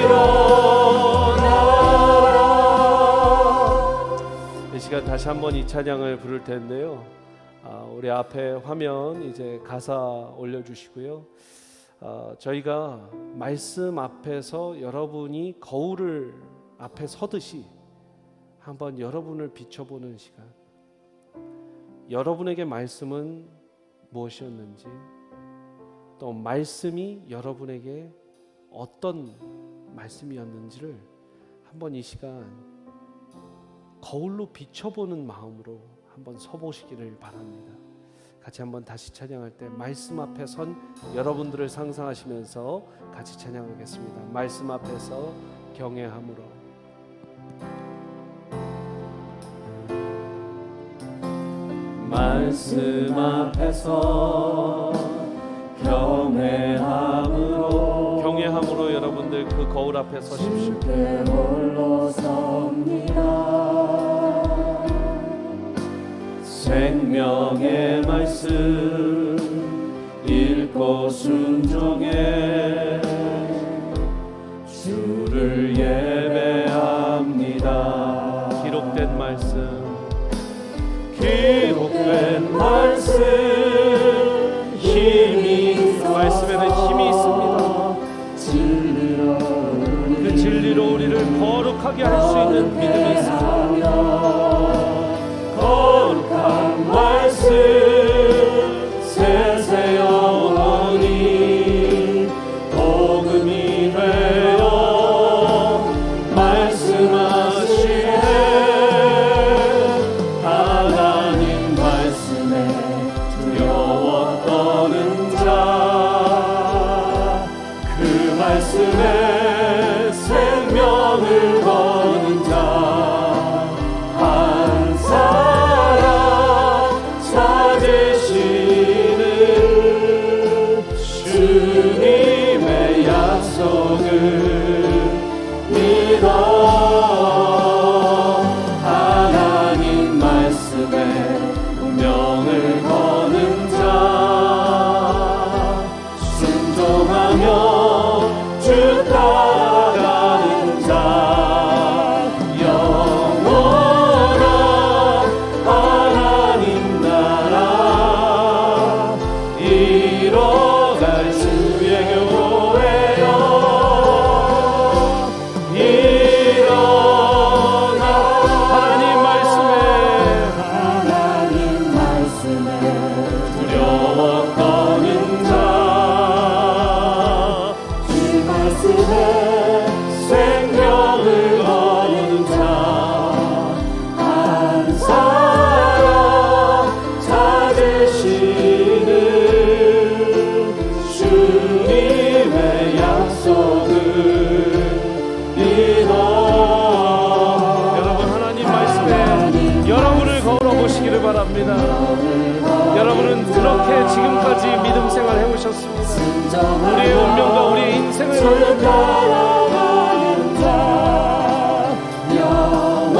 일어나라. 이 시간 다시 한번 이 찬양을 부를 텐데요. 우리 앞에 화면 이제 가사 올려주시고요. 저희가 말씀 앞에서 여러분이 거울을 앞에 서듯이 한번 여러분을 비춰보는 시간. 여러분에게 말씀은 무엇이었는지, 또 말씀이 여러분에게 어떤 말씀이었는지를 한번 이 시간 거울로 비춰보는 마음으로 한번 서보시기를 바랍니다. 같이 한번 다시 찬양할 때 말씀 앞에 선 여러분들을 상상하시면서 같이 찬양하겠습니다. 말씀 앞에서 경외함으로. 말씀 앞에서 경외함으로 여러분들 그 거울 앞에 서십시오. 주께 홀로 섭니다. 생명의 말씀 읽고 순종해 주를 예배합니다. 기록된 말씀 힘이 말씀에는 힘이 있습니다. 그 진리로 우리를 거룩하게 할 수 있는 믿음이 있습니다. 거룩한 말씀 세세 영원히 복음이 되어 말씀하시네. 하나님 말씀에 두려워 떠는 자, 그 말씀에 생명을 거는 자, 한 사람 찾으시는 주님의 약속을 믿어. 하나님 말씀에 운명을 거는 자, 순종하며 주 따라가는 자, 영원한 하나님 나라 일어날 주의 교회여 일어나라. 그렇게 지금까지 믿음 생활 해오셨습니다. 우리의 운명과 우리의 인생을 걸어가는 자 영원한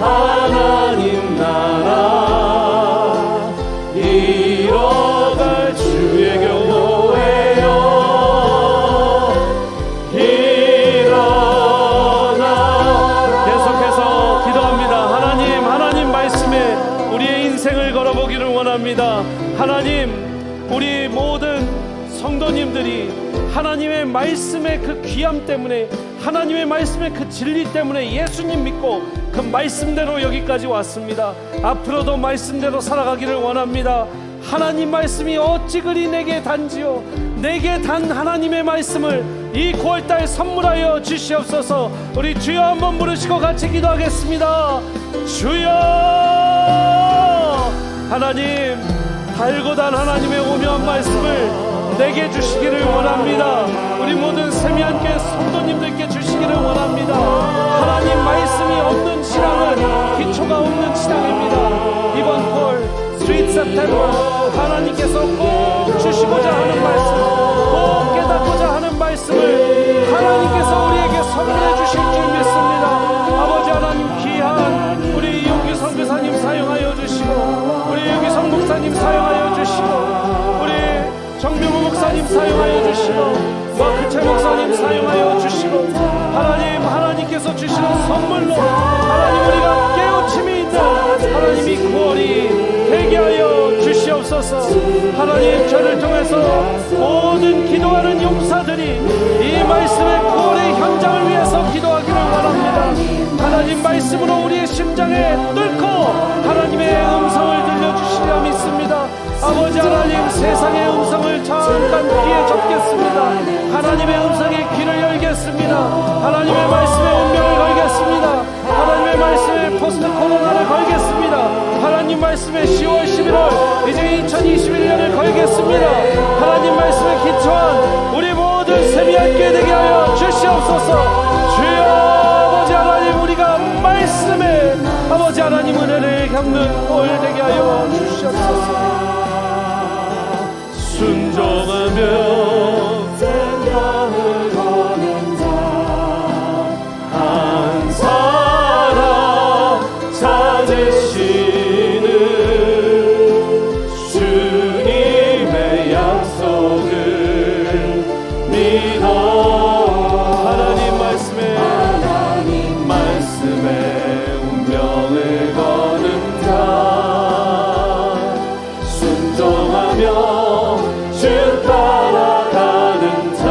하나님 나라 이뤄갈 주의 경고예요. 일어나라. 계속해서 기도합니다. 하나님 말씀에 우리의 인생을 걸어보기를 원합니다. 하나님, 우리 모든 성도님들이 하나님의 말씀의 그 귀함 때문에, 하나님의 말씀의 그 진리 때문에 예수님 믿고 그 말씀대로 여기까지 왔습니다. 앞으로도 말씀대로 살아가기를 원합니다. 하나님 말씀이 어찌 그리 내게 단지요. 내게 단 하나님의 말씀을 이 9월달 선물하여 주시옵소서. 우리 주여 한번 부르시고 같이 기도하겠습니다. 주여. 하나님, 달고 단 하나님의 오묘한 말씀을 내게 주시기를 원합니다. 우리 모든 세미한교회 성도님들께 주시기를 원합니다. 하나님 말씀이 없는 신앙은 기초가 없는 신앙입니다. 이번 9월 스윗 september 하나님께서 꼭 주시고자 하는 말씀, 꼭 깨닫고자 하는 말씀을 하나님께서 우리에게 선물해 주실 줄 믿습니다. 아버지 하나님, 귀한 우리 이용규 선교사님 사용하여 주시고, 우리 유기성 목사님 사용하여 주시고, 우리 정명호 목사님 사용하여 주시고, 마크채 목사님 사용하여 주시고, 하나님께서 주시는 선물로 하나님 우리가 깨우침이 있는 하나님이 9월이 되게 하여 주시옵소서. 하나님, 저를 통해서 모든 기도하는 용사들이 이 말씀의 9월의 현장을 위해서 기도하기를 원합니다. 하나님 말씀으로 우리의 심장에 뚫고 하나님의 음성을 들려주시리라 믿습니다. 아버지 하나님, 세상의 음성을 잠깐 귀에 접겠습니다. 하나님의 음성에 귀를 열겠습니다. 하나님의 말씀에 운명을 걸겠습니다. 하나님의 말씀에 포스트 코로나를 걸겠습니다. 하나님 말씀에 10월 11월 이제 2021년을 걸겠습니다. 하나님 말씀에 기초한 우리 모든 세미한교회 되게 하여 주시옵소서. 주여 아버지 하나님, 우리가 말씀에 아버지 하나님 은혜를 겪는 올 되게 하여 주시옵소서. 순종하며 생명을 거는 한 사람 찾으시는 주님의 약속을 믿어. 하나님 말씀에 운명을 거는 자, 순종하며 주 따라가는 자,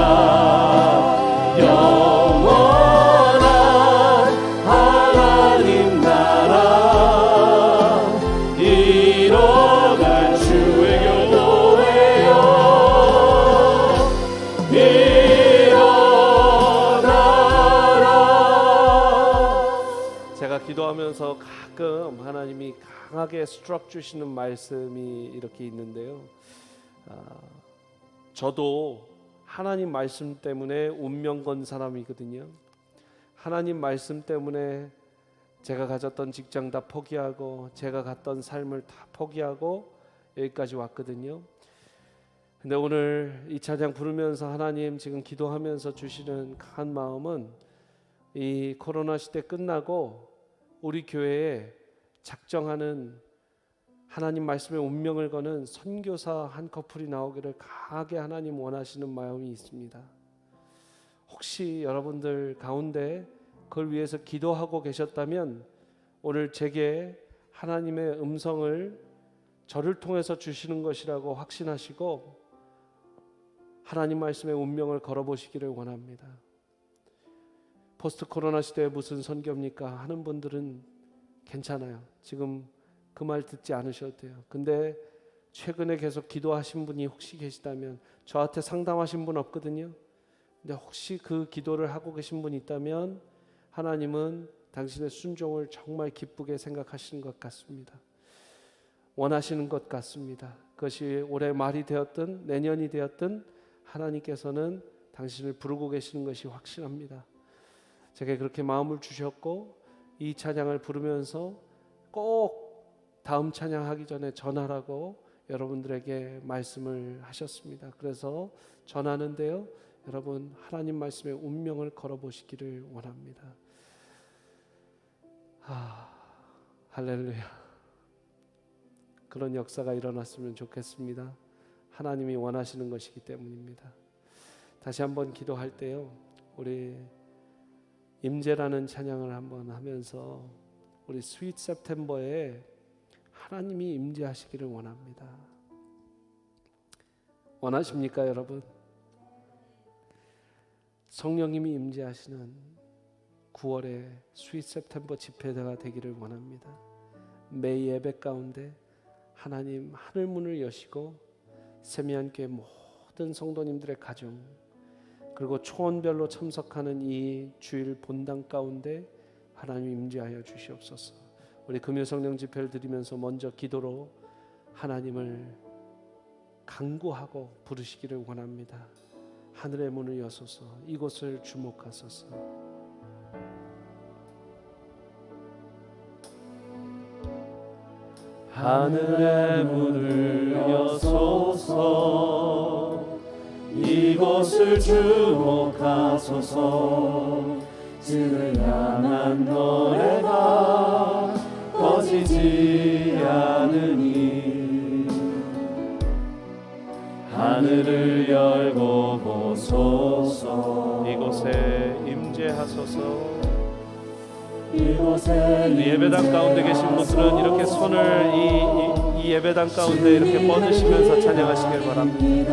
영원한 하나님 나라 이뤄갈 주의 경고예요. 일어나라. 제가 기도하면서 가끔 하나님이 강하게 스트럭 주시는 말씀이 이렇게 있는데요. 저도 하나님 말씀 때문에 운명 건 사람이거든요. 하나님 말씀 때문에 제가 가졌던 직장 다 포기하고 제가 갔던 삶을 다 포기하고 여기까지 왔거든요. 근데 오늘 이 찬양 부르면서 하나님 지금 기도하면서 주시는 강한 마음은 이 코로나 시대 끝나고 우리 교회에 작정하는 하나님 말씀에 운명을 거는 선교사 한 커플이 나오기를 강하게 하나님 원하시는 마음이 있습니다. 혹시 여러분들 가운데 그걸 위해서 기도하고 계셨다면 오늘 제게 하나님의 음성을 저를 통해서 주시는 것이라고 확신하시고 하나님 말씀의 운명을 걸어보시기를 원합니다. 포스트 코로나 시대에 무슨 선교입니까? 하는 분들은 괜찮아요. 지금 그 말 듣지 않으셔도 돼요. 근데 최근에 계속 기도하신 분이 혹시 계시다면, 저한테 상담하신 분 없거든요. 근데 혹시 그 기도를 하고 계신 분이 있다면 하나님은 당신의 순종을 정말 기쁘게 생각하시는 것 같습니다. 원하시는 것 같습니다. 그것이 올해 말이 되었든 내년이 되었든 하나님께서는 당신을 부르고 계시는 것이 확실합니다. 제게 그렇게 마음을 주셨고 이 찬양을 부르면서 꼭 다음 찬양하기 전에 전하라고 여러분들에게 말씀을 하셨습니다. 그래서 전하는데요, 여러분 하나님 말씀의 운명을 걸어보시기를 원합니다. 할렐루야. 그런 역사가 일어났으면 좋겠습니다. 하나님이 원하시는 것이기 때문입니다. 다시 한번 기도할 때요, 우리 임재라는 찬양을 한번 하면서 우리 스윗 september에 하나님이 임재하시기를 원합니다. 원하십니까 여러분? 성령님이 임재하시는 9월의 스윗 september 집회가 되기를 원합니다. 매 예배 가운데 하나님 하늘 문을 여시고 세미한교회 모든 성도님들의 가정, 그리고 초원별로 참석하는 이 주일 본당 가운데 하나님 임재하여 주시옵소서. 우리 금요성령 집회를 드리면서 먼저 기도로 하나님을 간구하고 부르시기를 원합니다. 하늘의 문을 여소서, 이곳을 주목하소서. 하늘의 문을 여소서, 이곳을 주목하소서. 주를 향한 노래가 꺼지지 않으니 하늘을 열고 보소서. 이곳에 임재하소서. 이곳에 우리 예배당 가운데 계신 분들은 이렇게 손을 이 예배당 가운데 이렇게 뻗으시면서 찬양하시길 바랍니다.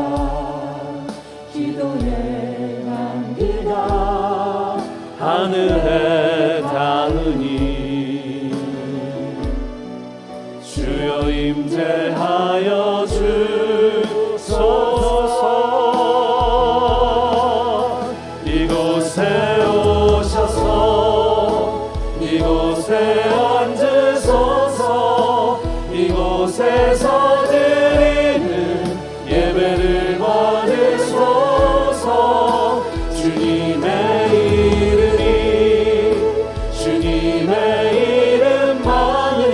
기도의 향기가 하늘에 닿으니 주여 임재하여 주소서. 이곳에 오셔서 이곳에 앉으소서. 이곳에서 드리는 예배를 받으소서. 주님의 이름이 주님의 이름만이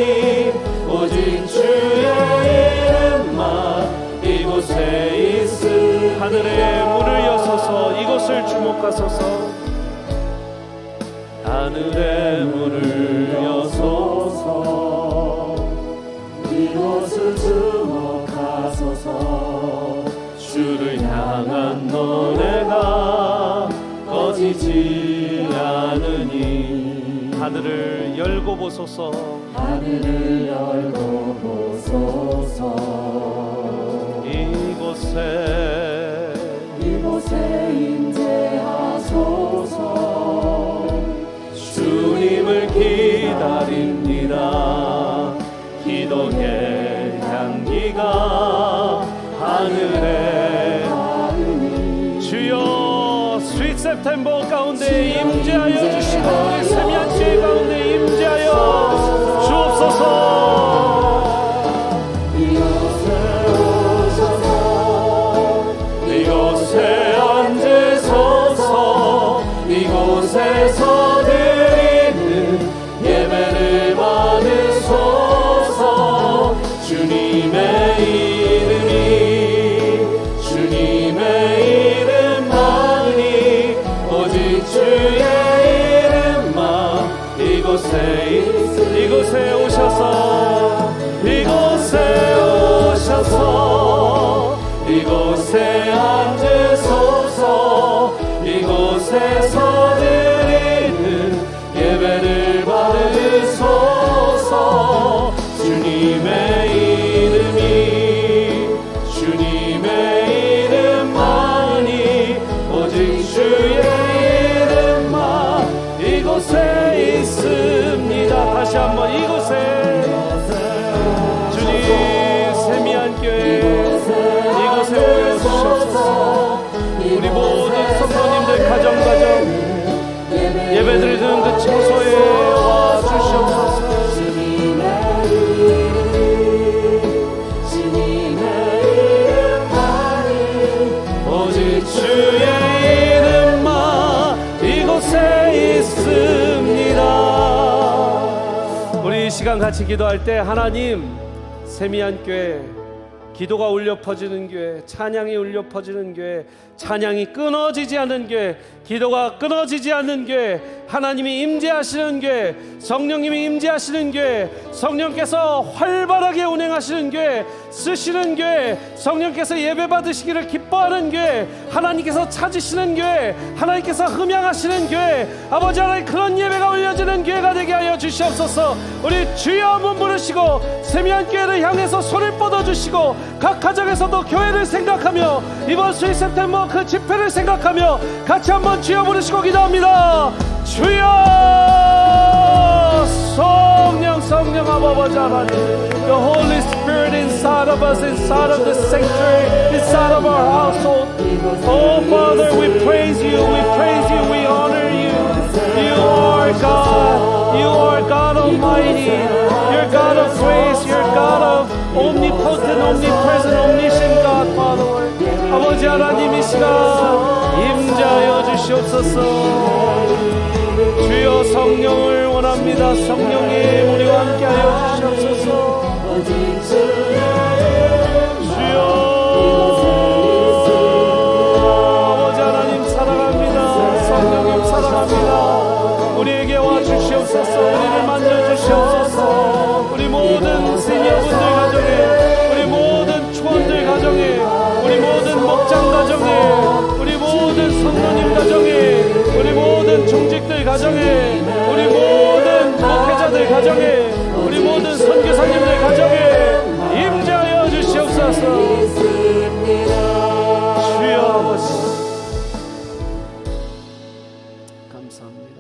오직 주의 이름만 이곳에 있으니 하늘의 문을 여소서, 이곳을 주목하소서. 하늘의 문을 여소서, 이곳을 주목하소서. 주를 향한 노래가 꺼지지 않으니 하늘을 열고 보소서. 하늘을 열고 보소서. 이곳에 임재하소서. 주님을 기다립니다. 기도의 향기가 하늘에 주여 스윗 september 가운데 임재하여 주시고 우리 세미한교회 가운데 임재하여 주옵소서. 이곳에 앉으소서. 이곳에서 드리는 예배를 받으소서. 주님의 이름이 주님의 이름만이 오직 주의 이름만 이곳에 오셔서 이곳에 앉으소서. 이곳에서 드리는 예배를 받으소서. 주님의 이름이 주님의 이름만이 오직 주의 이름만 이곳에 있습니다. 다시 한번 이곳에 주님 세미한교회 이곳에 오여 주시옵소서. 우리 모든 성도님들 가정 예배드리는 그 처소에 와 주시옵소서. 오직 주의 이름만 이곳에 있습니다. 우리 이 시간 시간 같이 기도할 때 하나님, 세미한 교회, 기도가 울려 퍼지는 교회, 찬양이 울려 퍼지는 교회, 찬양이 끊어지지 않는 교회, 기도가 끊어지지 않는 교회, 하나님이 임재하시는 교회, 성령님이 임재하시는 교회, 성령께서 활발하게 운행하시는 교회, 쓰시는 교회, 성령께서 예배 받으시기를 기뻐하는 교회, 하나님께서 찾으시는 교회, 하나님께서 흠양하시는 교회, 아버지 하나님 그런 예배가 올려지는 교회가 되게 하여 주시옵소서. 우리 주여 한번 부르시고 세미한 교회를 향해서 손을 뻗어주시고 각 가정에서도 교회를 생각하며 이번 수요 september 그 집회를 생각하며 같이 한번 주여 부르시고 기도합니다. 주여, 성령 성령 아버지 하나님, The Holy Spirit inside of us, inside of the sanctuary, inside of our household. Oh Father, we praise you, we praise you, we honor you. You are God, you are God Almighty, you're God of grace, you're God of omnipotent, omnipresent, omniscient God, Father. 아버지 하나님 이 시간 임재하여 주시옵소서. 주여 성령을 원합니다. 성령님 우리와 함께하여 주시옵소서. 주여 아버지 하나님 사랑합니다. 성령님 사랑합니다. 우리에게 와 주시옵소서. 우리를 만져 주시옵소서. 우리 모든 시니어분들 가정에, 우리 모든 초원들 가정에, 우리 모든 목장 가정에, 우리 모든 성도님 가정에, 우리 모든 종직들 가정에, 우리 모든 목회자들 가정에, 우리 모든 선교사님들 가정에 임재하여 주시옵소서. 주여 아버지 감사합니다.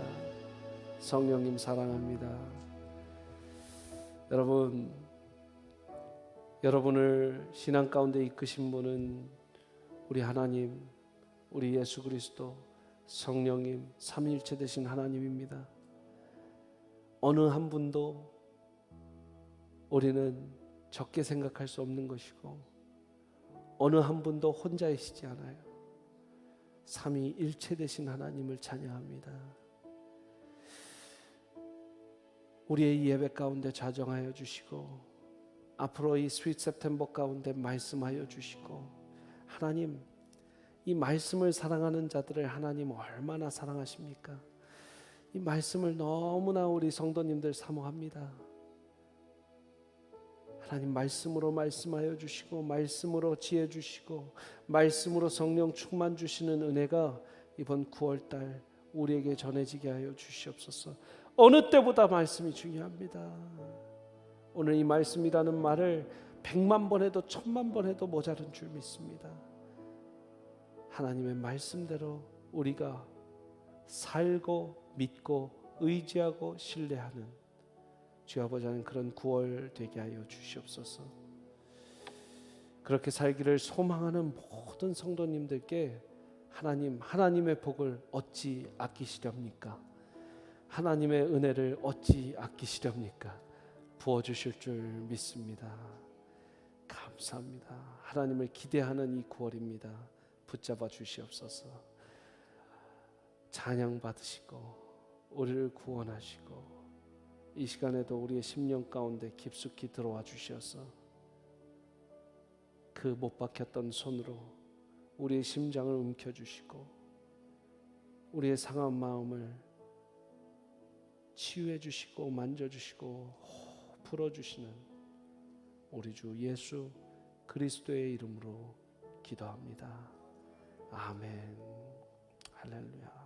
성령님 사랑합니다. 여러분을 신앙 가운데 이끄신 분은 우리 하나님, 우리 예수 그리스도, 성령님, 삼위일체 되신 하나님입니다. 어느 한 분도 우리는 적게 생각할 수 없는 것이고 어느 한 분도 혼자이시지 않아요. 삼위일체 되신 하나님을 찬양합니다. 우리의 예배 가운데 좌정하여 주시고 앞으로 이 스윗 september 가운데 말씀하여 주시고, 하나님 이 말씀을 사랑하는 자들을 하나님 얼마나 사랑하십니까? 이 말씀을 너무나 우리 성도님들 사모합니다. 하나님 말씀으로 말씀하여 주시고 말씀으로 지혜 주시고 말씀으로 성령 충만 주시는 은혜가 이번 9월달 우리에게 전해지게 하여 주시옵소서. 어느 때보다 말씀이 중요합니다. 오늘 이 말씀이라는 말을 100만 번 해도 1000만 번 해도 모자른 줄 믿습니다. 하나님의 말씀대로 우리가 살고 믿고 의지하고 신뢰하는 주 아버지 하는 그런 9월 되게 하여 주시옵소서. 그렇게 살기를 소망하는 모든 성도님들께 하나님의 복을 어찌 아끼시렵니까? 하나님의 은혜를 어찌 아끼시렵니까? 부어주실 줄 믿습니다. 감사합니다. 하나님을 기대하는 이 9월입니다. 붙잡아 주시옵소서. 찬양 받으시고 우리를 구원하시고 이 시간에도 우리의 심령 가운데 깊숙이 들어와 주셔서 그 못 박혔던 손으로 우리의 심장을 움켜주시고 우리의 상한 마음을 치유해 주시고 만져주시고 풀어주시는 우리 주 예수 그리스도의 이름으로 기도합니다. 아멘. 할렐루야.